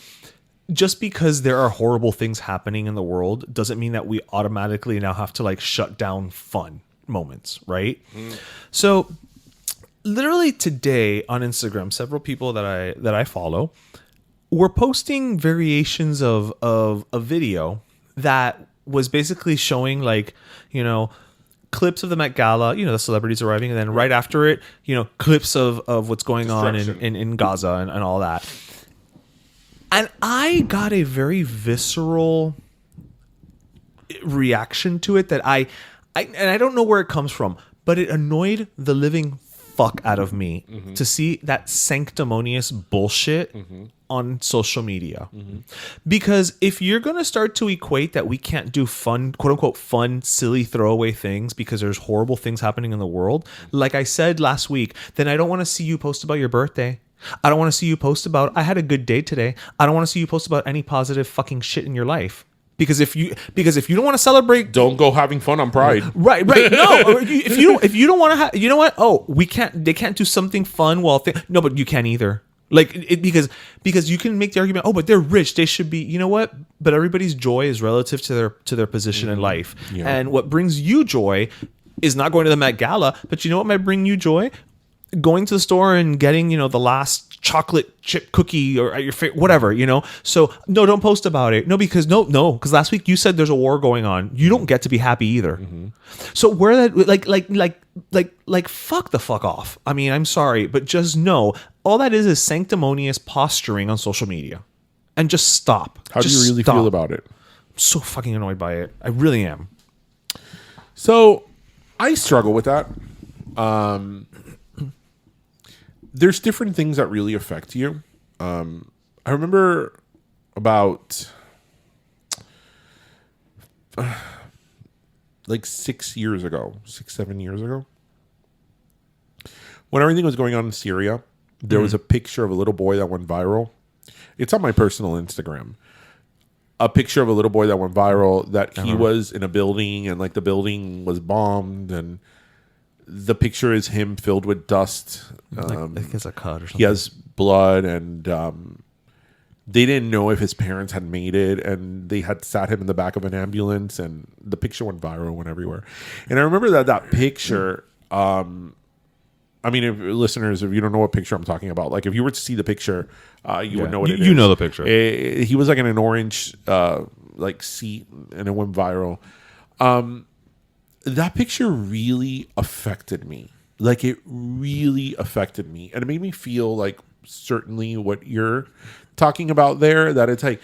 just because there are horrible things happening in the world doesn't mean that we automatically now have to like shut down fun moments, right? So literally today on Instagram, several people that I follow were posting variations of a video that was basically showing, like, you know, clips of the Met Gala, you know, the celebrities arriving, and then right after it, you know, clips of what's going on in Gaza and all that. And I got a very visceral reaction to it that I don't know where it comes from, but it annoyed the living fuck out of me to see that sanctimonious bullshit on social media. Because if you're going to start to equate that we can't do fun, quote unquote, fun, silly throwaway things because there's horrible things happening in the world, like I said last week, then I don't want to see you post about your birthday. I don't want to see you post about, I had a good day today. I don't want to see you post about any positive fucking shit in your life. Because if you don't want to celebrate, Don't go having fun on Pride. right. No, if you don't want to have, you know what? Oh, they can't do something fun while no, but you can't either. Like because you can make the argument, oh, but they're rich, they should be. You know what? But everybody's joy is relative to their position in life, Yeah. and what brings you joy is not going to the Met Gala. But you know what might bring you joy? Going to the store and getting, you know, the last chocolate chip cookie or your favorite, whatever, you know. So no, don't post about it. No, because because last week you said there's a war going on. You don't get to be happy either. So where that like fuck the fuck off. I mean, I'm sorry, but just know all that is sanctimonious posturing on social media, and just stop. How do you really feel about it? I'm so fucking annoyed by it. I really am. So I struggle with that. There's different things that really affect you. I remember about like 7 years ago, when everything was going on in Syria, there was a picture of a little boy that went viral. It's on my personal Instagram. A picture of a little boy that went viral that he was in a building and like the building was bombed, and the picture is him filled with dust. I think it's a cut or something. He has blood, and they didn't know if his parents had made it, and they had sat him in the back of an ambulance, and the picture went viral, went everywhere. And I remember that picture, I mean, if you don't know what picture I'm talking about, like if you were to see the picture, you would know what it is. You know the picture. He was like in an orange like seat, and it went viral. That picture really affected me. Like, it really affected me. And it made me feel like certainly what you're talking about there, that it's like,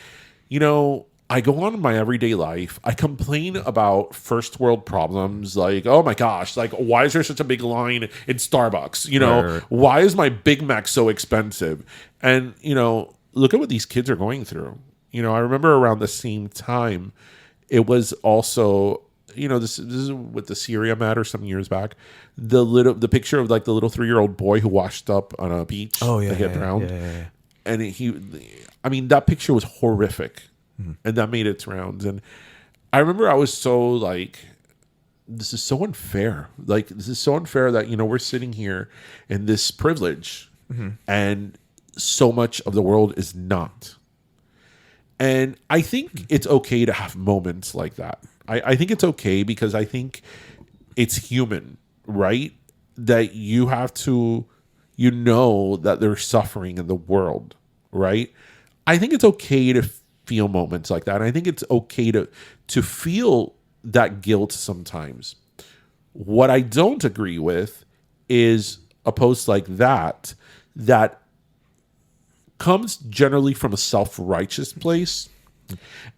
you know, I go on in my everyday life. I complain about first world problems, like, oh my gosh, like, why is there such a big line in Starbucks? You know, Right. why is my Big Mac so expensive? And, you know, look at what these kids are going through. You know, I remember around the same time, it was also, you know, this is with the Syria matter some years back. The picture of like the little 3-year-old boy who washed up on a beach. Oh, yeah, that get yeah, drowned. yeah. And I mean, that picture was horrific. And that made its rounds. And I remember I was so like, this is so unfair. Like, this is so unfair that, you know, we're sitting here in this privilege and so much of the world is not. And I think it's okay to have moments like that. I think it's okay because I think it's human, right? That you have to, you know, that there's suffering in the world, right? I think it's okay to feel moments like that. And I think it's okay to feel that guilt sometimes. What I don't agree with is a post like that comes generally from a self-righteous place,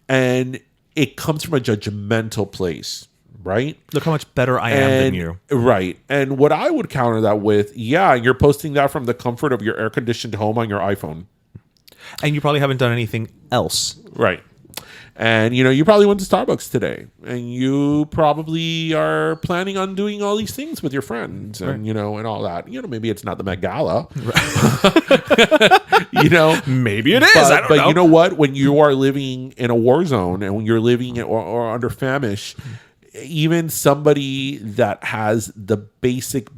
and it comes from a judgmental place, right? Look how much better I am than you. Right. And what I would counter that with, yeah, you're posting that from the comfort of your air-conditioned home on your iPhone. And you probably haven't done anything else. Right. And, you know, you probably went to Starbucks today, and you probably are planning on doing all these things with your friends and, you know, and all that. You know, maybe it's not the Met Gala. Right. You know, Maybe it is. I don't know. But you know what? When you are living in a war zone and when you're living or under famish, even somebody that has the basic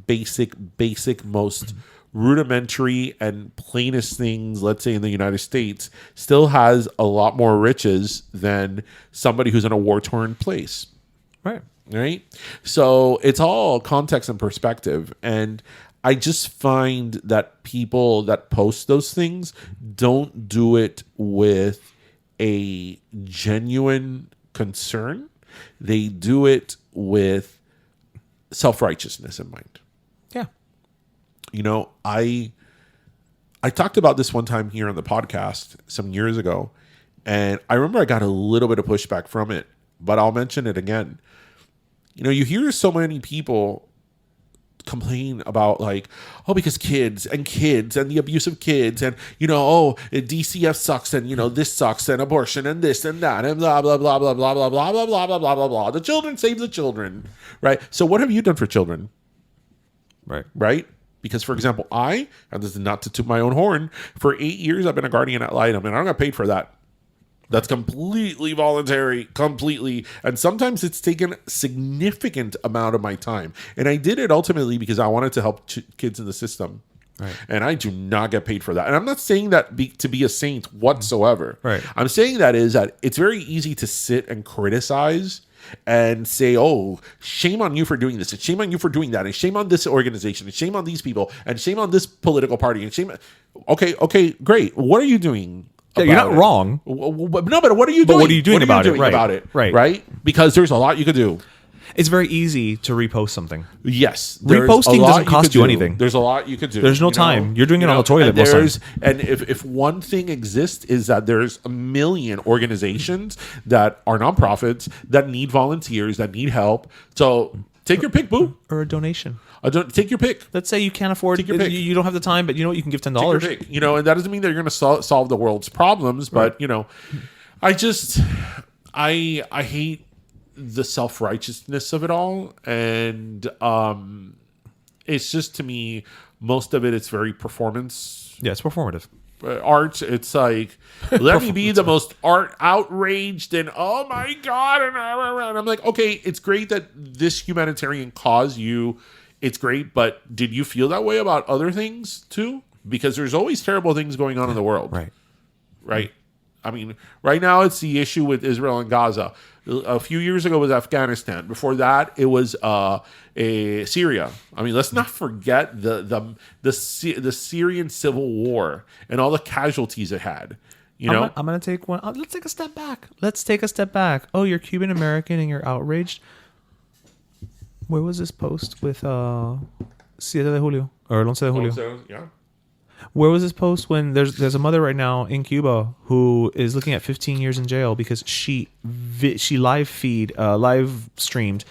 most rudimentary and plainest things, let's say in the United States, still has a lot more riches than somebody who's in a war-torn place. Right? So it's all context and perspective. And I just find that people that post those things don't do it with a genuine concern. They do it with self-righteousness in mind. Yeah. You know, I talked about this one time here on the podcast some years ago, and I remember I got a little bit of pushback from it, but I'll mention it again. You know, you hear so many people complain about like, oh, because kids and the abuse of kids and, you know, oh, DCF sucks and, you know, this sucks and abortion and this and that and blah, blah, blah, blah, blah, blah, blah, blah, blah, blah, blah, blah, blah. The children save the children, right? So what have you done for children? Right? Because, for example, and this is not to toot my own horn, for 8 years I've been a guardian ad litem, and I don't get paid for that. That's completely voluntary, completely. And sometimes it's taken a significant amount of my time. And I did it ultimately because I wanted to help kids in the system. Right. And I do not get paid for that. And I'm not saying that to be a saint whatsoever. Right. I'm saying that it's very easy to sit and criticize and say, oh, shame on you for doing this, and shame on you for doing that, and shame on this organization, and shame on these people, and shame on this political party, and shame. Okay, great. What are you doing? Yeah, you're not wrong. No, but what are you doing? What are you doing about it? Right? Because there's a lot you could do. It's very easy to repost something. Yes. Reposting doesn't cost you anything. There's a lot you could do. There's no time. You're doing it on the toilet most times. And if one thing exists is that there's a million organizations that are nonprofits that need volunteers, that need help. So take your pick, boo. Or a donation. Take your pick. Let's say you can't afford it. You don't have the time, but you know what? You can give $10. Take your pick. You know, and that doesn't mean that you're going to solve the world's problems. But, you know, I hate the self-righteousness of it all, and it's just, to me, most of it's very performance. Yeah, it's performative art. It's like, let me be the most outraged and oh my god, and I'm like, okay, it's great that this humanitarian cause it's great, but did you feel that way about other things too? Because there's always terrible things going on in the world, right? I mean, right now it's the issue with Israel and Gaza. A few years ago it was Afghanistan. Before that, it was Syria. I mean, let's not forget the Syrian civil war and all the casualties it had. You know, I'm gonna take one. Let's take a step back. Oh, you're Cuban American and you're outraged. Where was this post with 7 de Julio or El 11 de Julio? Yeah. Where was this post when there's a mother right now in Cuba who is looking at 15 years in jail because she live streamed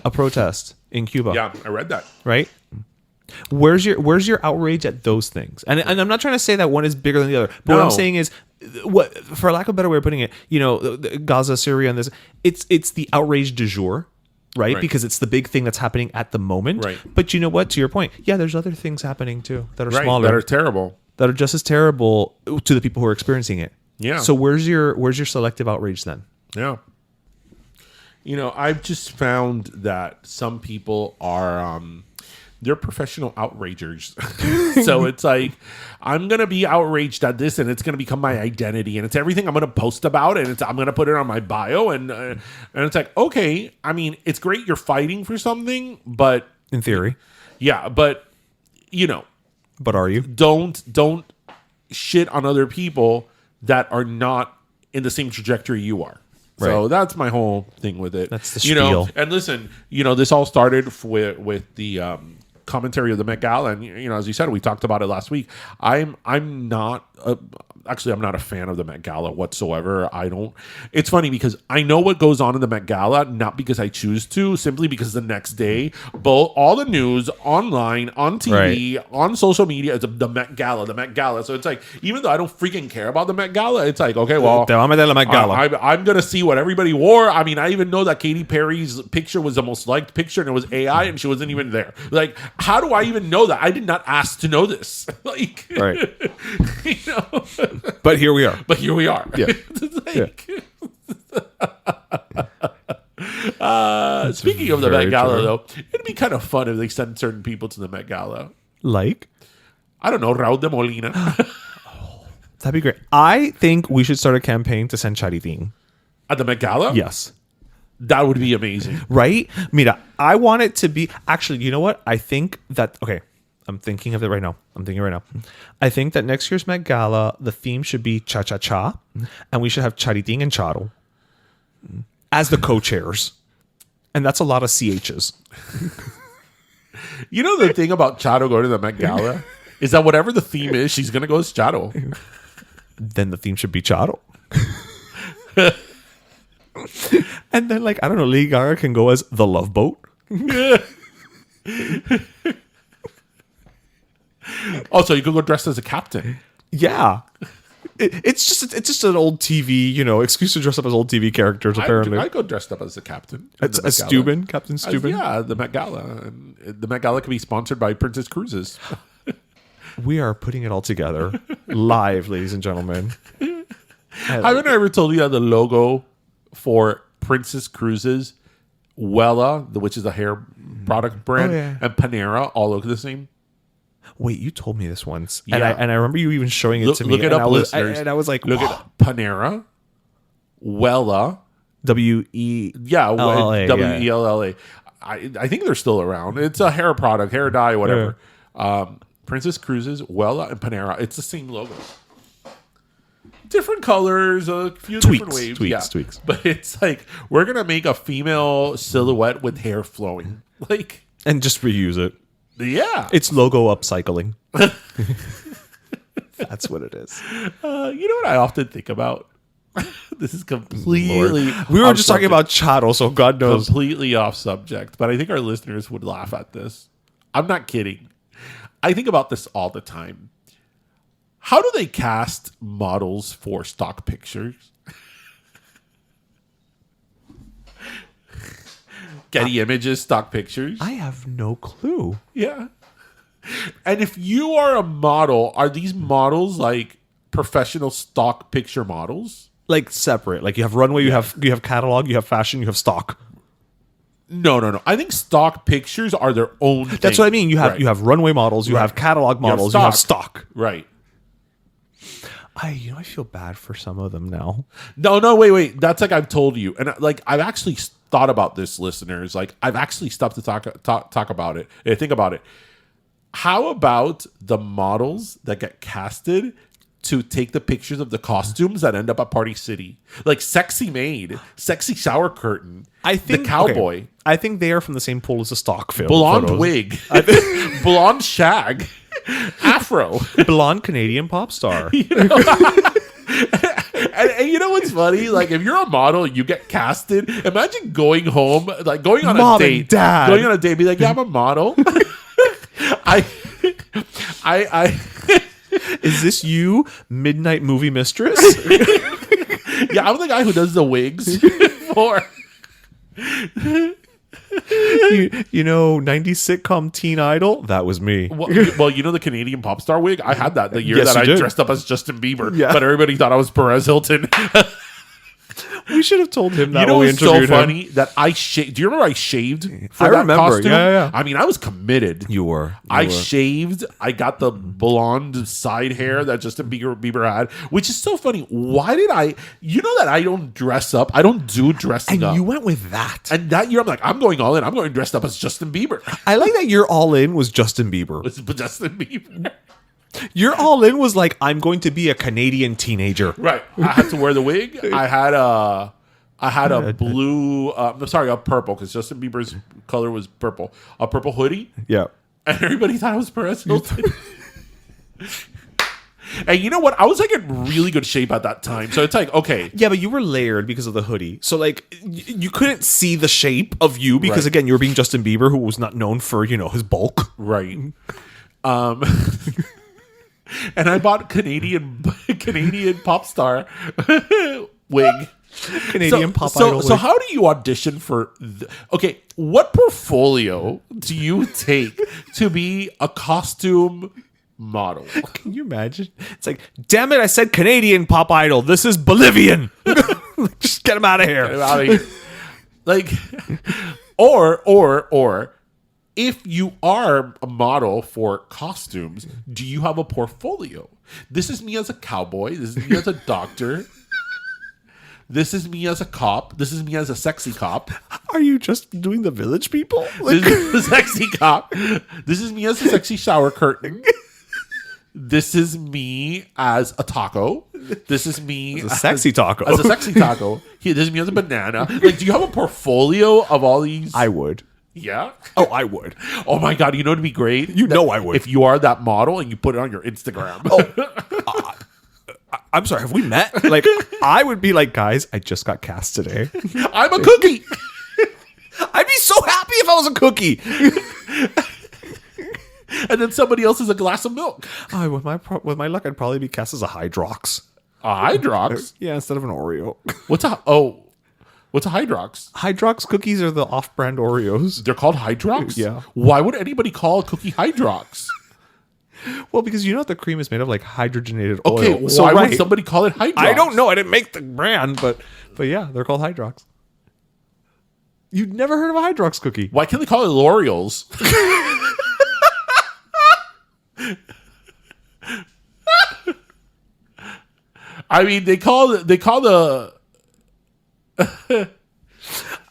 a protest in Cuba. Yeah, I read that. Right? Where's your outrage at those things? And I'm not trying to say that one is bigger than the other. But what I'm saying is, what, for lack of a better way of putting it, Gaza, Syria, and this, it's the outrage du jour. Right? Because it's the big thing that's happening at the moment. Right. But you know what? To your point, yeah, there's other things happening too that are smaller, that are terrible, that are just as terrible to the people who are experiencing it. Yeah. So where's your selective outrage then? Yeah. I've just found that some people are they're professional outragers. So it's like, I'm going to be outraged at this and it's going to become my identity and it's everything I'm going to post about and I'm going to put it on my bio and it's like, okay, I mean, it's great you're fighting for something, but In theory. yeah, but But are you? don't shit on other people that are not in the same trajectory you are. So that's my whole thing with it. That's the spiel. And listen, this all started with the commentary of the Met Gala, and as you said, we talked about it last week. I'm not I'm not a fan of the Met Gala whatsoever. It's funny because I know what goes on in the Met Gala, not because I choose to, simply because the next day, all the news online, on TV, on social media, is the Met Gala, the Met Gala. So it's like, even though I don't freaking care about the Met Gala, it's like, okay, well, I'm going to see what everybody wore. I mean, I even know that Katy Perry's picture was the most liked picture and it was AI and she wasn't even there. Like, how do I even know that? I did not ask to know this. Like, But here we are. Yeah. Speaking of the Met Gala, though, it'd be kind of fun if they sent certain people to the Met Gala. Like? I don't know, Raul de Molina. That'd be great. I think we should start a campaign to send Charytin. At the Met Gala? Yes. That would be amazing. Right? Mira, I want it to be... Actually, you know what? I think that... Okay. I'm thinking of it right now. I think that next year's Met Gala, the theme should be cha-cha-cha, and we should have Charytin and Charo as the co-chairs. And that's a lot of CHs. The thing about Charo going to the Met Gala is that whatever the theme is, she's going to go as Charo. Then the theme should be Charo. And then, I don't know, Lady Gaga can go as the Love Boat. Also, you could go dressed as a captain. Yeah. It's just an old TV, excuse to dress up as old TV characters, apparently. I go dressed up as a captain. Captain Steuben. Yeah, the Met Gala. And the Met Gala can be sponsored by Princess Cruises. We are putting it all together live, ladies and gentlemen. Haven't I ever told you that the logo for Princess Cruises, Wella, which is a hair product brand, and Panera all look the same? Wait, you told me this once. Yeah. And I remember you even showing it to me. Look it up, listeners. And I was like, look at Panera, Wella. W-E-L-L-A. Yeah, W-E-L-L-A. I think they're still around. It's a hair product, hair dye, whatever. Yeah. Princess Cruises, Wella, and Panera. It's the same logo. Different colors, a few different waves. Tweaks. But it's like, we're going to make a female silhouette with hair flowing. And just reuse it. Yeah. It's logo upcycling. That's what it is. You know what I often think about? This is completely... Lord. We were just talking about Charo, so God knows. Completely off subject, but I think our listeners would laugh at this. I'm not kidding. I think about this all the time. How do they cast models for stock pictures? Getty Images, stock pictures. I have no clue. Yeah. And if you are a model, are these models like professional stock picture models? Separate. You have runway, you have catalog, you have fashion, you have stock. No. I think stock pictures are their own thing. That's what I mean. You have runway models, you have catalog models, you have stock. Right. I feel bad for some of them now. No, wait. That's I've told you. And I've actually thought about this, listeners. I've actually stopped to talk about it. Think about it. How about the models that get casted to take the pictures of the costumes that end up at Party City? Sexy Maid, Sexy Shower Curtain, I think the Cowboy. Okay. I think they are from the same pool as the stock film. Blonde photos. Wig. Blonde Shag. Afro. Blonde Canadian pop star. And you know what's funny? Like, if you're a model, you get casted. Imagine going home, like going on Mom a date, and Dad. going on a date, be like, "Yeah, I'm a model." I Is this you, midnight movie mistress? yeah, I'm the guy who does the wigs for. you know, 90s sitcom Teen Idol? That was me. Well, you know the Canadian pop star wig? I had that the year Yes, that I you did. dressed up as Justin Bieber, Yeah. but everybody thought I was Perez Hilton. We should have told him that. You know when we what's so interviewed him. funny? That I shaved. Do you remember I shaved for I that remember. costume? Yeah. I mean, I was committed. You were. I shaved. I got the blonde side hair that Justin Bieber had, which is so funny. Why did I? You know that I don't dress up. I don't do dressing And up. you went with that. And that year, I'm like, I'm going all in. I'm going dressed up as Justin Bieber. I like that your all in was Justin Bieber. It's Justin Bieber. Your all in was like, I'm going to be a Canadian teenager. Right. I had to wear the wig. I had a blue. I'm sorry, a purple, because Justin Bieber's color was purple. A purple hoodie. Yeah. And everybody thought I was Perez Hilton. And you know what? I was like in really good shape at that time. So it's like, okay. Yeah, but you were layered because of the hoodie. So, like, you couldn't see the shape of you because, Right. again, you were being Justin Bieber, who was not known for, his bulk. Right. And I bought Canadian pop star wig. Canadian pop idol. So how do you audition for? Okay, what portfolio do you take to be a costume model? Can you imagine? It's like, damn it, I said Canadian pop idol. This is Bolivian. Just get him out of here. Get out of here. Like, or if you are a model for costumes, do you have a portfolio? This is me as a cowboy. This is me as a doctor. This is me as a cop. This is me as a sexy cop. Are you just doing the village people? This is the sexy cop. This is me as a sexy shower curtain. This is me as a taco. This is me As a sexy taco. As a sexy taco. This is me as a banana. Like, do you have a portfolio of all these? I would. Yeah. Oh, I would. Oh my God. You know what'd be great? You know I would. If you are that model and you put it on your Instagram. I'm sorry, have we met? Like, I would be like, guys, I just got cast today. I'm a cookie. I'd be so happy if I was a cookie. And then somebody else is a glass of milk. Oh, with my luck, I'd probably be cast as a Hydrox. A Hydrox? Yeah, instead of an Oreo. What's a Hydrox? Hydrox cookies are the off-brand Oreos. They're called Hydrox? Yeah. Why would anybody call a cookie Hydrox? Well, because you know what the cream is made of, like hydrogenated oil. Okay, so why right. would somebody call it Hydrox? I don't know. I didn't make the brand, but yeah, they're called Hydrox. You'd never heard of a Hydrox cookie? Why can't they call it L'Oreals? I mean, they call the.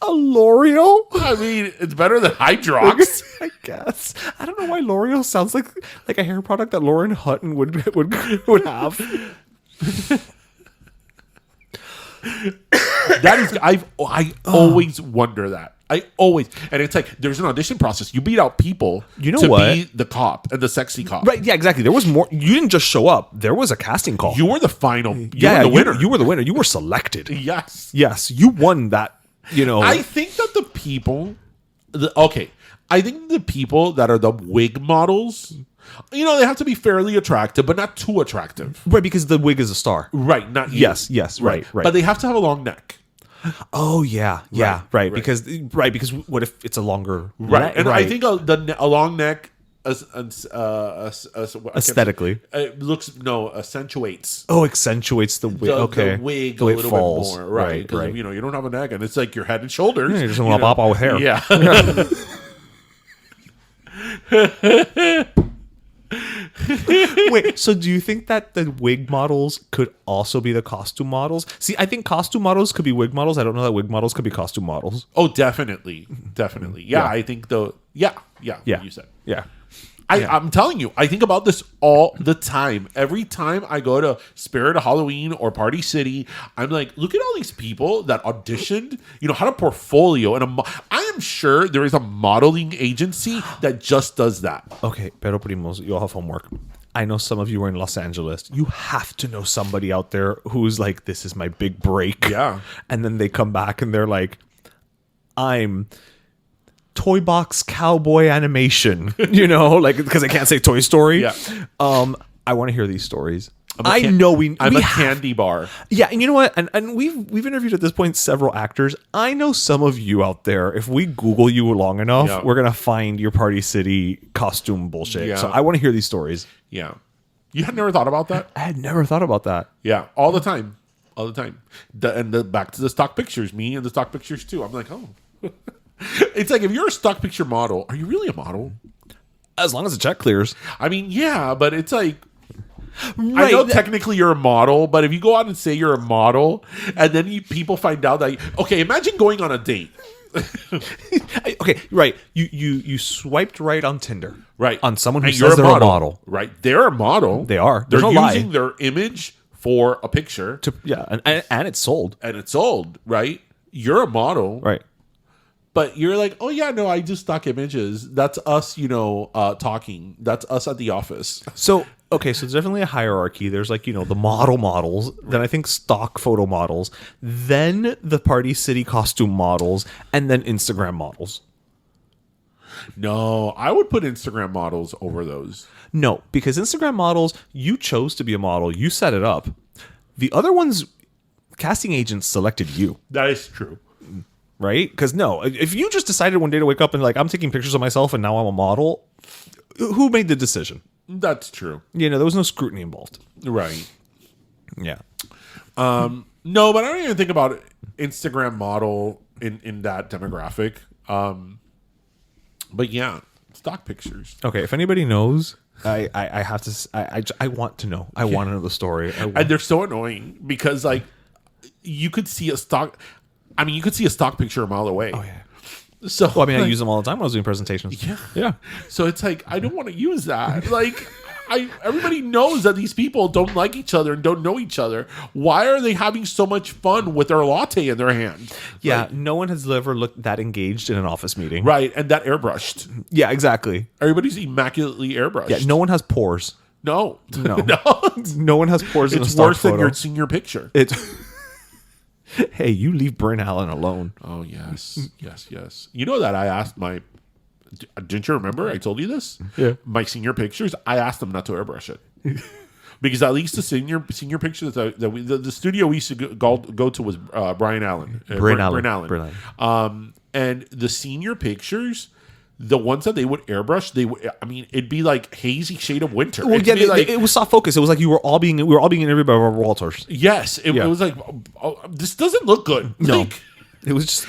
A L'Oreal? I mean, it's better than Hydrox. I guess. I don't know why L'Oreal sounds like a hair product that Lauren Hutton would have. That is, I always wonder that. And it's like there's an audition process. You beat out people. You know to what? be the cop and the sexy cop. Right? Yeah, exactly. There was more. You didn't just show up. There was a casting call. You were the final. You yeah, were the winner. You were the winner. You were selected. Yes. Yes, you won that. I think that the people. I think the people that are the wig models. They have to be fairly attractive, but not too attractive. Right, because the wig is a star. Right. Not you. Yes. Right. But they have to have a long neck. Oh yeah, yeah, right. right. Because what if it's a longer Right, and right. I think a long neck, Aesthetically, accentuates accentuates the wig. the wig The a way it little falls. bit more, right? Because Right. you don't have a neck, and it's like your head and shoulders. Yeah, you're just a papa with hair. Yeah. Wait, so do you think that the wig models could also be the costume models? See, I think costume models could be wig models. I don't know that wig models could be costume models. Oh, definitely. Yeah, Yeah. I think though. Yeah. Yeah. You said. Yeah. I'm telling you, I think about this all the time. Every time I go to Spirit of Halloween or Party City, I'm like, look at all these people that auditioned, had a portfolio. And I am sure there is a modeling agency that just does that. Okay, pero primos, you all have homework. I know some of you are in Los Angeles. You have to know somebody out there who's like, this is my big break. Yeah. And then they come back and they're like, I'm Toy Box Cowboy Animation, because I can't say Toy Story. Yeah. I want to hear these stories. I'm a candy bar. Yeah, and you know what? And we've interviewed at this point several actors. I know some of you out there, if we Google you long enough, we're gonna find your Party City costume bullshit. Yeah. So I want to hear these stories. Yeah. You had never thought about that? I had never thought about that. Yeah, all the time. All the time. Back to the stock pictures. Me and the stock pictures too. I'm like, oh. It's like, if you're a stock picture model, are you really a model? As long as the check clears. I mean, yeah, but it's like, right. I know technically you're a model, but if you go out and say you're a model, and then people find out that, okay, imagine going on a date. Okay, right. You swiped right on Tinder. Right. On someone who and says they're a model. Right. They're a model. They are. They're There's no lie. using their image for a picture. And it's sold. And it's sold, right? You're a model. Right. But you're like, oh yeah, no, I do stock images. That's us, talking. That's us at the office. So, okay, so there's definitely a hierarchy. There's like, the models, then I think stock photo models, then the Party City costume models, and then Instagram models. No, I would put Instagram models over those. No, because Instagram models, you chose to be a model. You set it up. The other ones, casting agents selected you. That is true. Right? Because no, if you just decided one day to wake up and like, I'm taking pictures of myself and now I'm a model, who made the decision? That's true. There was no scrutiny involved. Right. Yeah. No, but I don't even think about Instagram model in that demographic. But yeah, stock pictures. Okay, if anybody knows, I have to. I want to know. I want to know the story. And they're so annoying because like you could see a stock. I mean, you could see a stock picture a mile away. Oh yeah. So I use them all the time when I was doing presentations. Yeah. So it's like, I don't want to use that. Like, everybody knows that these people don't like each other and don't know each other. Why are they having so much fun with their latte in their hand? Yeah, no one has ever looked that engaged in an office meeting. Right, and that airbrushed. Yeah, exactly. Everybody's immaculately airbrushed. Yeah, no one has pores. No. No one has pores in a It's stock worse photo. than your senior picture. Hey, you leave Bryn Allen alone. Oh, yes. Yes. You know that I asked didn't you remember I told you this? Yeah. My senior pictures, I asked them not to airbrush it. Because at least the senior pictures the studio we used to go to was Bryn Allen. Bryn Allen. And the senior pictures, the ones that they would airbrush, it'd be like hazy shade of winter. Well, it was soft focus. It was like we were all being interviewed by Robert Walters. Yes, it was like, this doesn't look good. No, like, it was just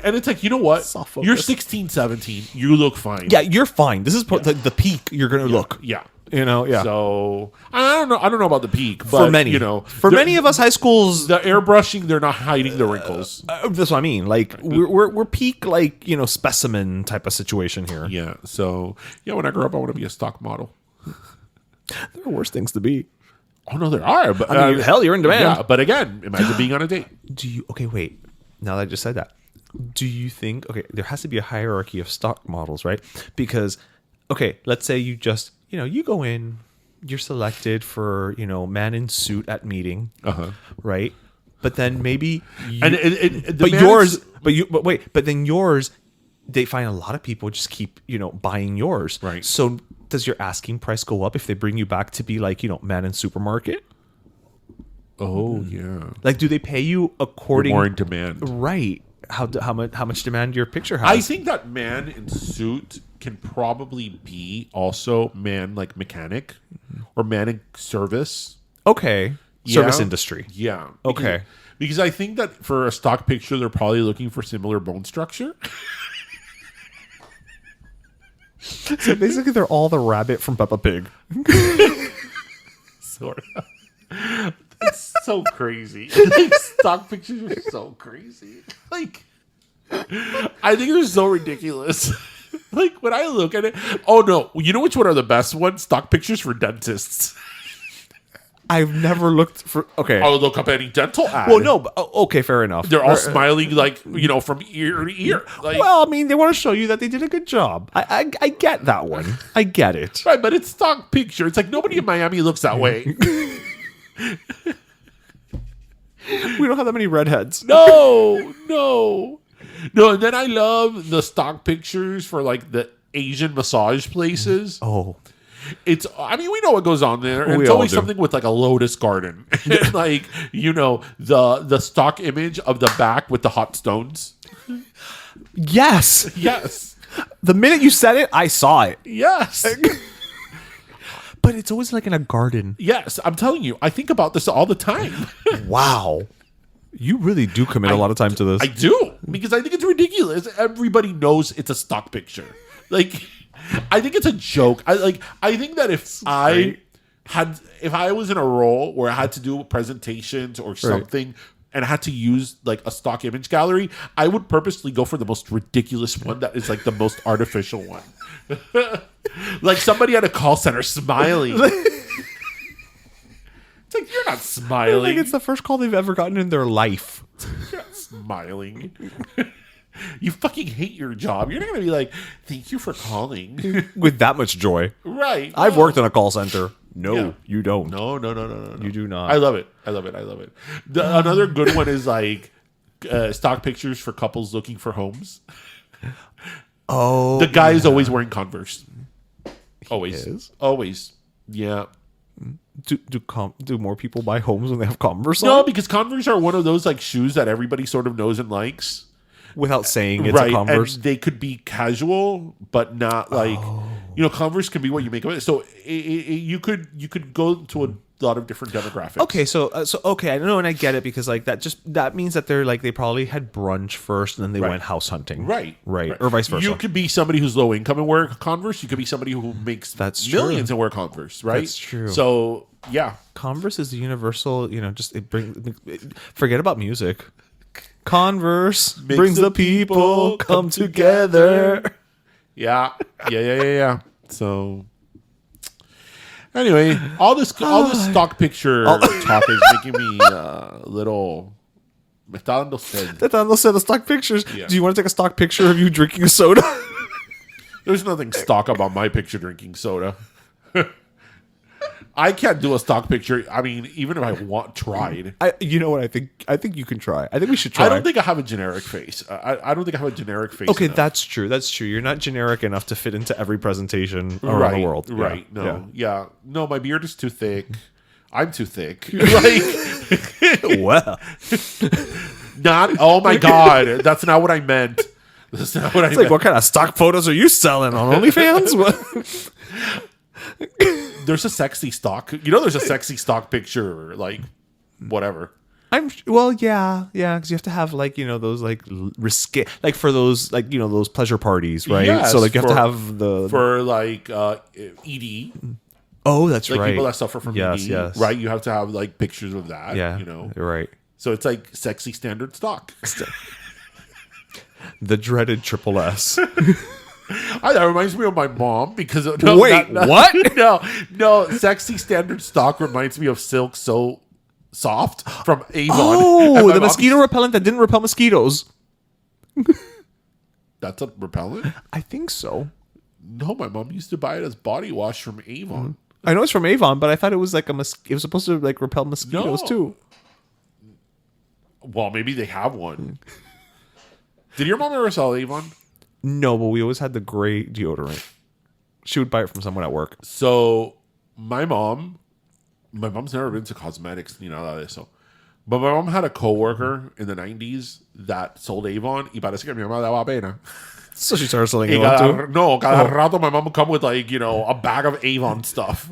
and it's like, you know what? Soft focus. You're 16, 17. You look fine. Yeah, you're fine. This is the peak you're gonna look. Yeah. Yeah. So I don't know about the peak, but for many, many of us, high schools, the airbrushing, they're not hiding the wrinkles. That's what I mean. Like we're peak, like specimen type of situation here. Yeah. So when I grow up, I want to be a stock model. There are worse things to be. Oh no, there are. But hell, you're in demand. Yeah. But again, imagine being on a date. Okay, wait. Now that I just said that, do you think there has to be a hierarchy of stock models, right? Because let's say you just you go in, you're selected for, man in suit at meeting, right? But then maybe, but then yours, they find a lot of people just keep, buying yours. Right. So does your asking price go up if they bring you back to be like, man in supermarket? Oh yeah. Like, do they pay you according? You're more in demand, right? How much demand your picture has? I think that man in suit can probably be also man like mechanic or man in service. Okay. Service industry. Yeah. Okay. Because I think that for a stock picture, they're probably looking for similar bone structure. So basically, they're all the rabbit from Peppa Pig. Sort of. It's so crazy. Like, stock pictures are so crazy. Like, I think they're so ridiculous. Like when I look at it, oh no, you know which one are the best ones? Stock pictures for dentists. I've never looked for. Okay. I'll look up any dental ad. Well, no. But, okay, fair enough. They're all smiling like, from ear to ear. Like, Well, I mean, they want to show you that they did a good job. I get that one. I get it. right, but it's stock picture. It's like nobody in Miami looks that way. We don't have that many redheads. No. And then I love the stock pictures for like the Asian massage places. Oh. We know what goes on there. And We it's all always do. something with like a lotus garden. Like, the stock image of the back with the hot stones. Yes. Yes. The minute you said it, I saw it. Yes. But it's always like in a garden. Yes. I'm telling you, I think about this all the time. Wow. You really do commit a lot of time to this. I do. Because I think it's ridiculous. Everybody knows it's a stock picture. Like, I think it's a joke. I think that if I was in a role where I had to do presentations or something and I had to use like a stock image gallery, I would purposely go for the most ridiculous one that is like the most artificial one. Like somebody at a call center smiling. It's like, you're not smiling. Like it's the first call they've ever gotten in their life. You're not smiling. You fucking hate your job. You're not going to be like, thank you for calling. With that much joy. Right. I've worked in a call center. No, Yeah. you don't. No. You do not. I love it. Another good one is like stock pictures for couples looking for homes. Oh. The guy is always wearing Converse. Always. is? Always. Yeah. Do more people buy homes when they have Converse No, on? because Converse are one of those like shoes that everybody sort of knows and likes. Without saying it's Right. a Converse. And they could be casual, but not like, Converse can be what you make of it. So you could go to a lot of different demographics. Okay, so okay, I know and I get it because like that means that they're like they probably had brunch first and then they went house hunting. Right. Or vice versa. You could be somebody who's low income and wear Converse. You could be somebody who makes millions and wear Converse, right? That's true. So, yeah. Converse is the universal, forget about music. Converse brings the people come together. Yeah. So, anyway, all this stock picture talk is making me a little... Me está dando sed. That's on the stock pictures. Yeah. Do you want to take a stock picture of you drinking a soda? There's nothing stock about my picture drinking soda. I can't do a stock picture. I mean, even if I tried. You know what I think? I think you can try. I think we should try. I don't think I have a generic face. I don't think I have a generic face. Okay, enough. that's true. That's true. You're not generic enough to fit into every presentation around the world. Right. Yeah. No. Yeah. No, my beard is too thick. I'm too thick. Like, Well, oh my God. That's not what I meant. That's not what I it's meant. like, what kind of stock photos are you selling on OnlyFans? What? There's a sexy stock. There's a sexy stock picture, like, whatever. Yeah, because you have to have like those like risque, like for those like those pleasure parties, right? Yes, so like you have to have for like ED. Oh, that's Like right. people that suffer from Yes, ED, yes. right? You have to have like pictures of that. Yeah, you're right. So it's like sexy standard stock. The dreaded triple S. That reminds me of my mom because what? No, sexy standard stock reminds me of Silk So Soft from Avon. Oh, And my the mom- mosquito repellent that didn't repel mosquitoes. That's a repellent? I think so. No, my mom used to buy it as body wash from Avon. I know it's from Avon, but I thought it was like it was supposed to like repel mosquitoes No. too. Well, maybe they have one. Did your mom ever sell Avon? No, but we always had the gray deodorant. She would buy it from someone at work. So my mom's never been to cosmetics, so. But my mom had a coworker in the 90s that sold Avon. Y parece que mi mamá daba pena. So she started selling Y Avon too. cada rato my mom would come with like, a bag of Avon stuff.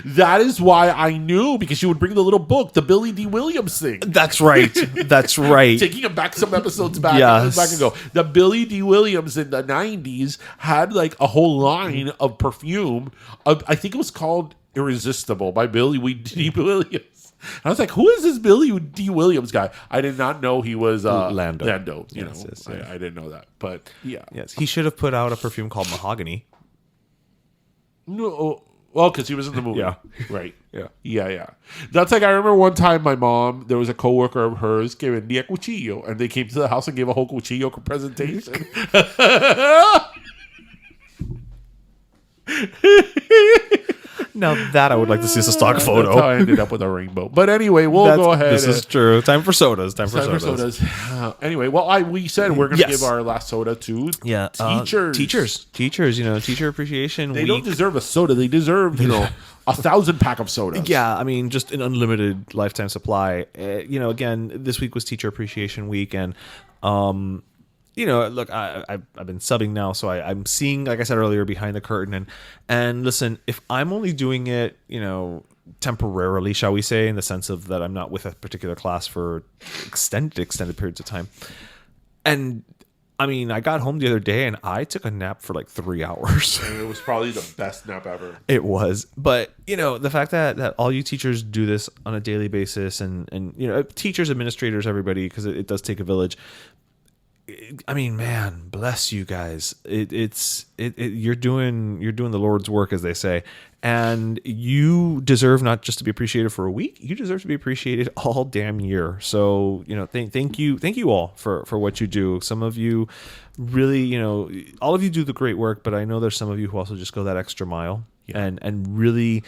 That is why I knew, because she would bring the little book, the Billy D. Williams thing. That's right. That's right. Taking it back some episodes back, Yes. back ago. The Billy D. Williams in the 90s had like a whole line of perfume. I think it was called Irresistible by Billy D. Williams. I was like, who is this Billy D. Williams guy? I did not know he was Lando. Yes, I didn't know that. But yeah. Yes, he should have put out a perfume called Mahogany. No, well, because he was in the movie. Yeah. Right. Yeah. That's like, I remember one time my mom, there was a coworker of hers, gave a Nia Cuchillo, and they came to the house and gave a whole Cuchillo presentation. Now that I would like to see as a stock photo. That's how I ended up with a rainbow. But anyway, we'll go ahead. This is true. Time for sodas. Time for sodas. Anyway, well, we said we're going to give our last soda to teachers. Teachers, teacher appreciation They week. don't deserve a soda. They deserve, 1,000 pack of sodas. Yeah, I mean, just an unlimited lifetime supply. Again, this week was Teacher Appreciation Week, and look, I've been subbing now, so I'm seeing, like I said earlier, behind the curtain. And listen, if I'm only doing it, temporarily, shall we say, in the sense of that I'm not with a particular class for extended periods of time. And I mean, I got home the other day and I took a nap for like 3 hours. And it was probably the best nap ever. It was. But, the fact that all you teachers do this on a daily basis and teachers, administrators, everybody, because it does take a village. I mean, man, bless you guys. You're doing the Lord's work, as they say, and you deserve not just to be appreciated for a week. You deserve to be appreciated all damn year. So, thank you all for what you do. Some of you really, all of you do the great work, but I know there's some of you who also just go that extra mile and really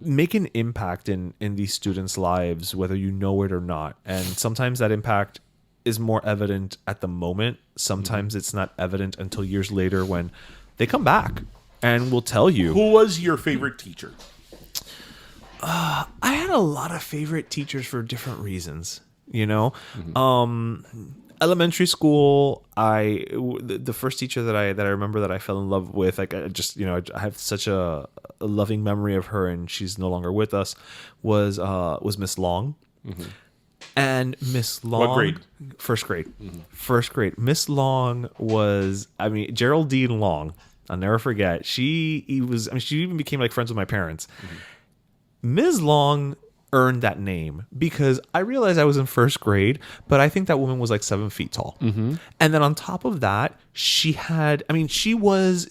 make an impact in these students' lives, whether you know it or not. And sometimes that impact is more evident at the moment. Sometimes it's not evident until years later when they come back and will tell you. Who was your favorite teacher? I had a lot of favorite teachers for different reasons, Elementary school, the first teacher that I remember that I fell in love with, like I have such a loving memory of her, and she's no longer with us, was Miss Long. Mm-hmm. And Miss Long. What grade? First grade. Mm-hmm. First grade. Miss Long was, Geraldine Long. I'll never forget. She even became like friends with my parents. Mm-hmm. Ms. Long earned that name because I realized I was in first grade, but I think that woman was like 7 feet tall. Mm-hmm. And then on top of that, she was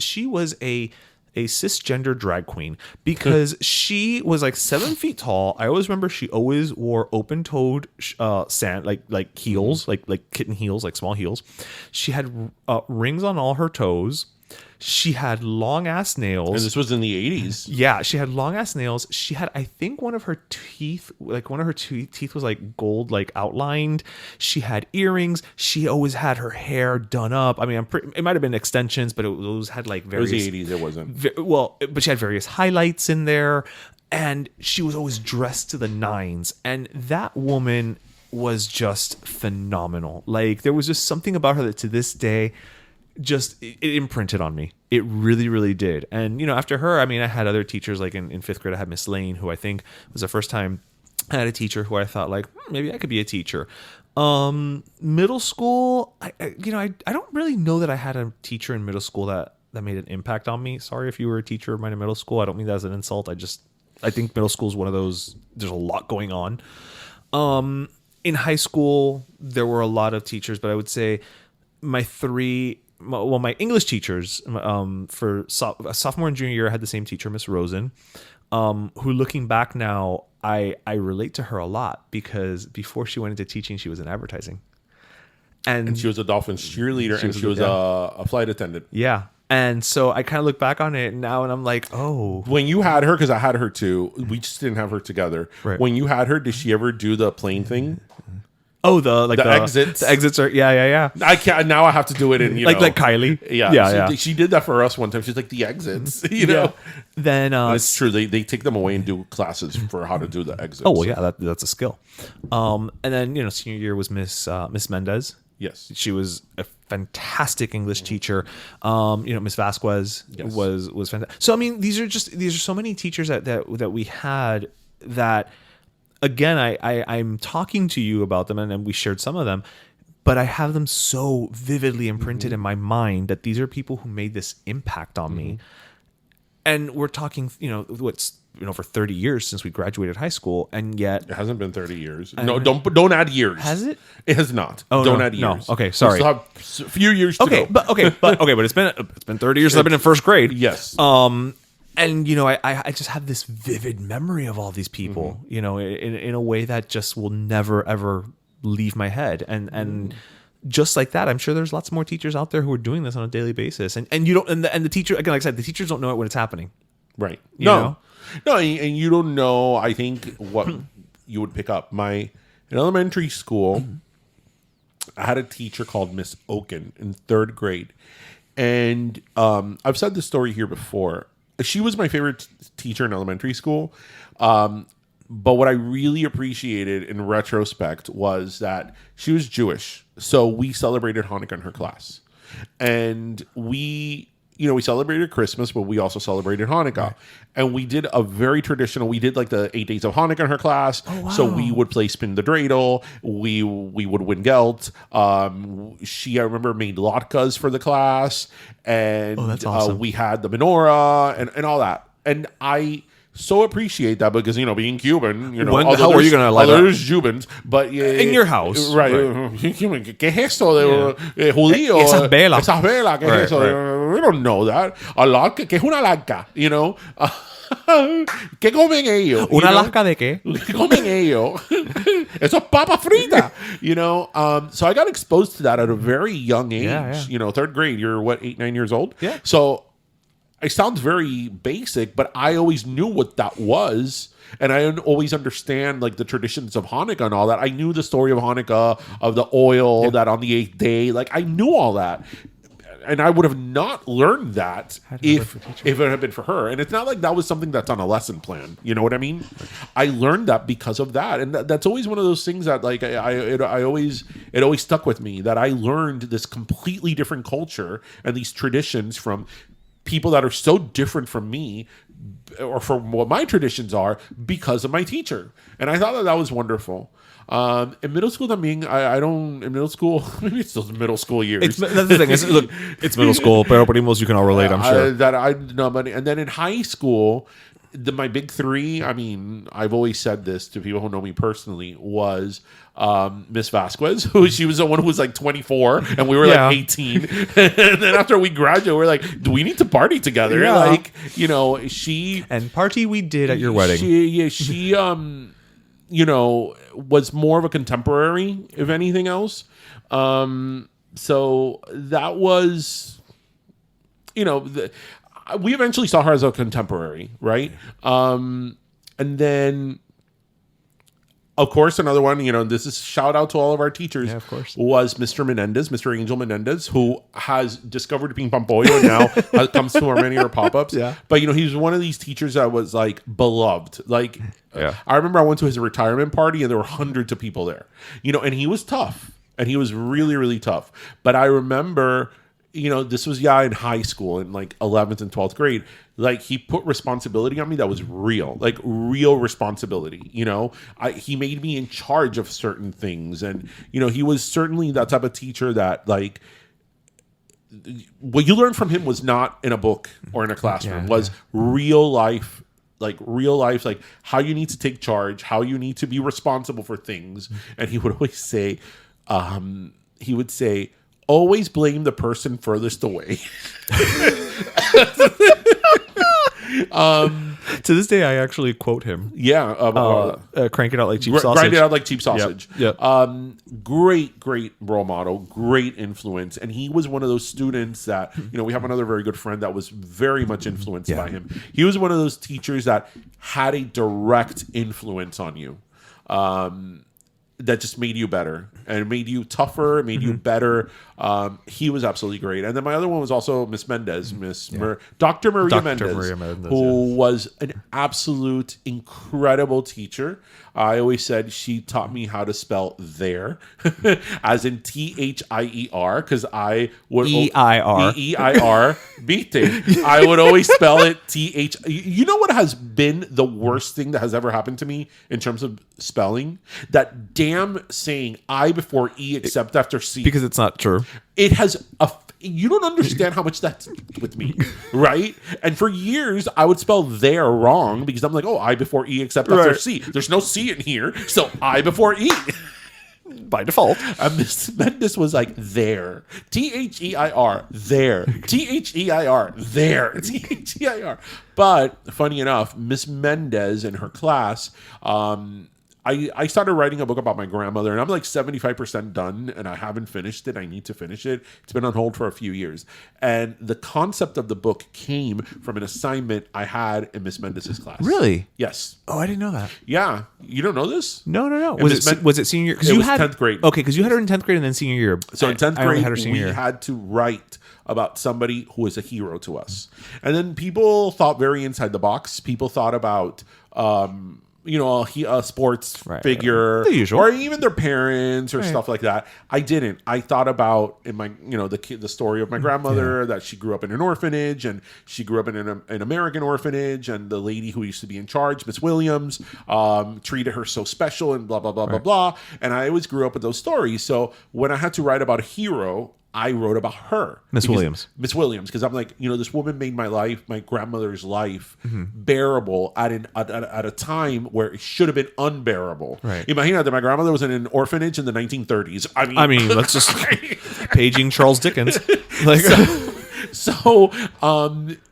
a cisgender drag queen because she was like 7 feet tall. I always remember she always wore open-toed sand like heels, like kitten heels, like small heels. She had rings on all her toes. She had long ass nails. And this was in the 80s. Yeah, she had long ass nails. She had, I think, one of her teeth was like gold, like outlined. She had earrings. She always had her hair done up. I mean, it might have been extensions, but it always had like various. It was the 80s. It wasn't. But she had various highlights in there, and she was always dressed to the nines. And that woman was just phenomenal. Like, there was just something about her that to this day, it imprinted on me. It really, really did. And, after her, I had other teachers, like in fifth grade, I had Miss Lane, who I think was the first time I had a teacher who I thought like, maybe I could be a teacher. Middle school, I don't really know that I had a teacher in middle school that made an impact on me. Sorry if you were a teacher of mine in middle school. I don't mean that as an insult. I think middle school is one of those, there's a lot going on. In high school, there were a lot of teachers, but I would say my English teachers for sophomore and junior year, I had the same teacher, Miss Rosen, who, looking back now, I relate to her a lot because before she went into teaching, she was in advertising. And she was a Dolphins cheerleader, and she was a flight attendant. Yeah. And so I kind of look back on it now and I'm like, oh. When you had her, because I had her too, we just didn't have her together. Right. When you had her, did she ever do the plane thing? Oh, the exits. The exits are yeah. I can't now. I have to do it in like Kylie. Yeah. She did that for us one time. She's like the exits. Know. Then it's true. They take them away and do classes for how to do the exits. Oh well, yeah, that's a skill. And then senior year was Miss Mendez. Yes, she was a fantastic English teacher. Miss Vasquez was fantastic. So these are so many teachers that we had that. Again, I'm talking to you about them, and we shared some of them, but I have them so vividly imprinted in my mind that these are people who made this impact on me. And we're talking, for 30 years since we graduated high school, and yet it hasn't been 30 years. No, don't add years. Has it? It has not. Oh, don't no, add years. no. Okay, sorry. We still have a few years to go. But it's been 30 years since I've been in first grade. Yes. And I just have this vivid memory of all these people, in a way that just will never ever leave my head. And just like that, I'm sure there's lots more teachers out there who are doing this on a daily basis. And you don't, and the teacher, again, like I said, the teachers don't know it when it's happening. Right. You know? No, and you don't know, I think, what you would pick up. In elementary school, I had a teacher called Miss Oken in third grade. And I've said this story here before. She was my favorite teacher in elementary school. But what I really appreciated in retrospect was that she was Jewish. So we celebrated Hanukkah in her class. And we celebrated Christmas, but we also celebrated Hanukkah. Right. And we did a very traditional, we did like the 8 days of Hanukkah in her class. Oh, wow. So we would play spin the dreidel. We would win gelt. She, I remember, made latkes for the class. And that's awesome. We had the menorah and all that. And I so appreciate that because, being Cuban, how are you going to like that? There's Cubans, but in your house. Right. ¿Qué es esto de judío? Esas velas. ¿Qué es eso? Right. We don't know that. A latke, ¿qué es una latca? ¿Qué comen ellos? ¿Una latca de qué? ¿Qué comen ellos? Eso es papa frita. So I got exposed to that at a very young age. Yeah. Third grade. You're what, 8, 9 years old? Yeah. So it sounds very basic, but I always knew what that was. And I always understand like the traditions of Hanukkah and all that. I knew the story of Hanukkah, of the oil that on the 8th day. Like I knew all that. And I would have not learned that if it had been for her. And it's not like that was something that's on a lesson plan. You know what I mean? I learned that because of that. And that's always one of those things that like it always stuck with me, that I learned this completely different culture and these traditions from people that are so different from me or from what my traditions are because of my teacher. And I thought that was wonderful. In middle school, maybe it's still middle school years. That's the thing. It's middle school, pero primos you can all relate, I'm sure. And then in high school, my big three, I've always said this to people who know me personally, was Miss Vasquez, she was the one who was like 24 and we were like 18. And then after we graduated, we're like, do we need to party together? Yeah. Like, she... And party we did at your wedding. She was more of a contemporary, if anything else. So that was, we eventually saw her as a contemporary, right? And then, of course, another one, this is shout out to all of our teachers, of course, was Mr. Angel Menendez, who has discovered Ping Pong Pollo and now comes to many of our pop-ups. Yeah. But, he's one of these teachers that was like beloved. Like, I remember I went to his retirement party and there were hundreds of people there, and he was tough and he was really, really tough. But I remember, this was in high school in like 11th and 12th grade. Like he put responsibility on me that was real, like real responsibility. He made me in charge of certain things. And, he was certainly that type of teacher that like what you learned from him was not in a book or in a classroom, was real life, like how you need to take charge, how you need to be responsible for things. And he would always say, always blame the person furthest away. To this day, I actually quote him. Yeah. Crank it out like cheap sausage. Grind it out like cheap sausage. Yep. Great role model, great influence. And he was one of those students that, we have another very good friend that was very much influenced by him. He was one of those teachers that had a direct influence on you. That just made you better and made you tougher, made you better. He was absolutely great. And then my other one was also Miss Mendez, Dr. Maria Mendez, who was an absolute incredible teacher. I always said she taught me how to spell there, as in THIER, because I would EIR, beating. I would always spell it TH. You know what has been the worst thing that has ever happened to me in terms of spelling? That damn saying I before E except after C. Because it's not true. It has you don't understand how much that's with me, right? And for years, I would spell there wrong because I'm like, oh, I before E, except that's there's C. There's no C in here, so I before E. By default. And Miss Mendes was like, there. Their. There. Their. There. Their. But funny enough, Miss Mendes in her class, I started writing a book about my grandmother, and I'm like 75% done, and I haven't finished it. I need to finish it. It's been on hold for a few years. And the concept of the book came from an assignment I had in Miss Mendes' class. Really? Yes. Oh, I didn't know that. Yeah. You don't know this? No. Was it senior? It was 10th grade. Okay, because you had her in 10th grade and then senior year. So in 10th grade, we had to write about somebody who was a hero to us. And then people thought very inside the box. People thought about... a sports figure, the usual, or even their parents or stuff like that. I didn't. I thought about in my, the story of my grandmother that she grew up in an orphanage, and she grew up in an American orphanage, and the lady who used to be in charge, Miss Williams, treated her so special, and blah blah blah blah blah. And I always grew up with those stories. So when I had to write about a hero, I wrote about her. Miss Williams, because I'm like, this woman made my life, my grandmother's life, bearable at a time where it should have been unbearable. Right. Imagine that my grandmother was in an orphanage in the 1930s. I mean, let's just paging Charles Dickens.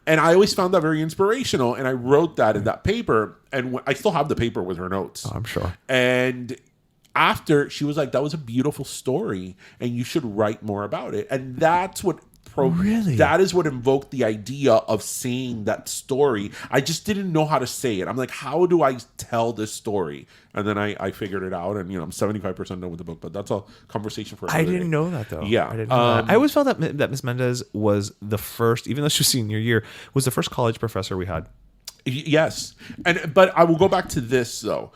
And I always found that very inspirational, and I wrote that in that paper, and I still have the paper with her notes. I'm sure. And after, she was like, that was a beautiful story and you should write more about it. And that's what that is what invoked the idea of saying that story. I just didn't know how to say it. I'm like, how do I tell this story? And then I figured it out, and I'm 75% done with the book, but that's a conversation for another day. Know that though. Yeah. I didn't know that. I always felt that Miss Mendes was the first, even though she was senior year, was the first college professor we had. Yes. But I will go back to this though.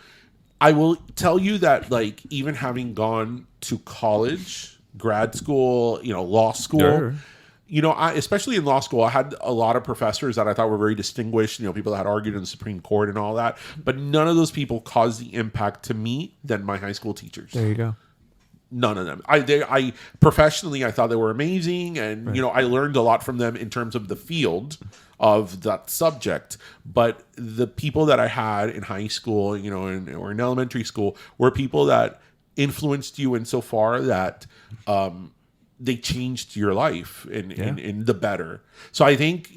I will tell you that, like, even having gone to college, grad school, law school, especially in law school, I had a lot of professors that I thought were very distinguished, people that had argued in the Supreme Court and all that. But none of those people caused the impact to me than my high school teachers. There you go. None of them. I professionally, I thought they were amazing, and I learned a lot from them in terms of the field of that subject. But the people that I had in high school, or in elementary school, were people that influenced you insofar that they changed your life in the better. So I think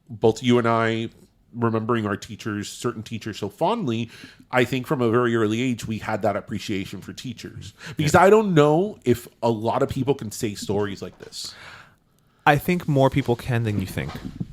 both you and I, remembering our teachers, certain teachers so fondly, I think from a very early age we had that appreciation for teachers, because I don't know if a lot of people can say stories like this. I think more people can than you think.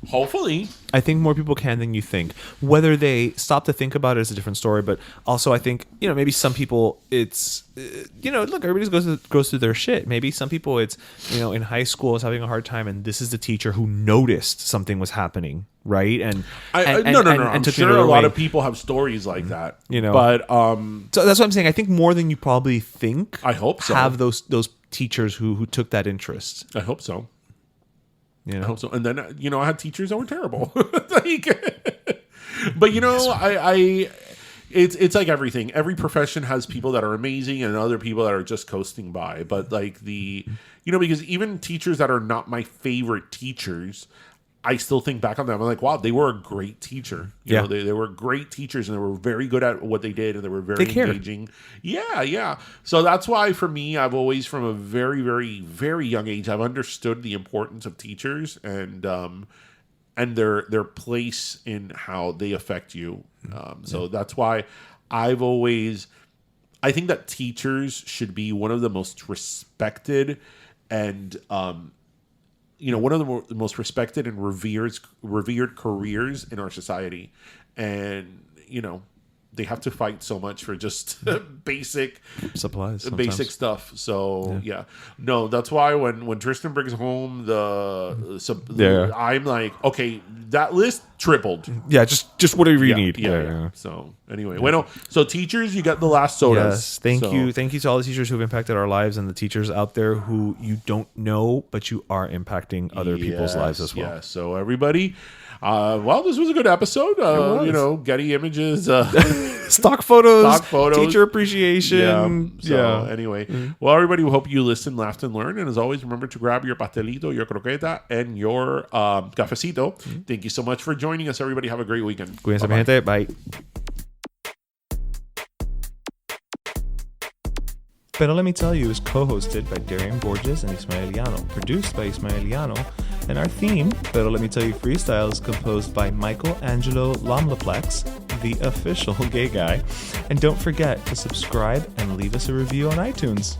Hopefully. I think more people can than you think. Whether they stop to think about it is a different story, but also I think, maybe some people it's, look, everybody goes through their shit. Maybe some people it's, in high school is having a hard time, and this is the teacher who noticed something was happening, right? And I'm sure a lot of people have stories like that. But so that's what I'm saying. I think more than you probably think. I hope so. Have those teachers who took that interest. I hope so. I hope so. And then, I had teachers that were terrible. But, it's like everything. Every profession has people that are amazing and other people that are just coasting by. But because even teachers that are not my favorite teachers, I still think back on them. I'm like, wow, they were a great teacher. You know, they were great teachers, and they were very good at what they did, and they were very engaging. Yeah. So that's why, for me, I've always, from a very, very, very young age, I've understood the importance of teachers and their place in how they affect you. So that's why I think that teachers should be one of the most respected and one of the most respected and revered careers in our society. And, they have to fight so much for just basic supplies, basic stuff. So, no, that's why when Tristan brings home I'm like, okay, that list tripled. Yeah, just whatever you need. Yeah. So anyway, so teachers, you got the last sodas. Yes, thank you to all the teachers who've impacted our lives, and the teachers out there who you don't know, but you are impacting other people's lives as well. Yeah. So everybody, Well, this was a good episode. You know, Getty Images, stock photos, photos, teacher appreciation. Anyway, well, everybody, we hope you listened, laughed, and learned. And as always, remember to grab your pastelito, your croqueta, and your cafecito. Thank you so much for joining us, everybody. Have a great weekend. Cuídense, mi gente. Bye. Pero Let Me Tell You is co-hosted by Darian Borges and Ismaeliano, produced by Ismaeliano, and our theme, Pero Let Me Tell You Freestyle, is composed by Michael Angelo Lomlaplex, the official gay guy. And don't forget to subscribe and leave us a review on iTunes.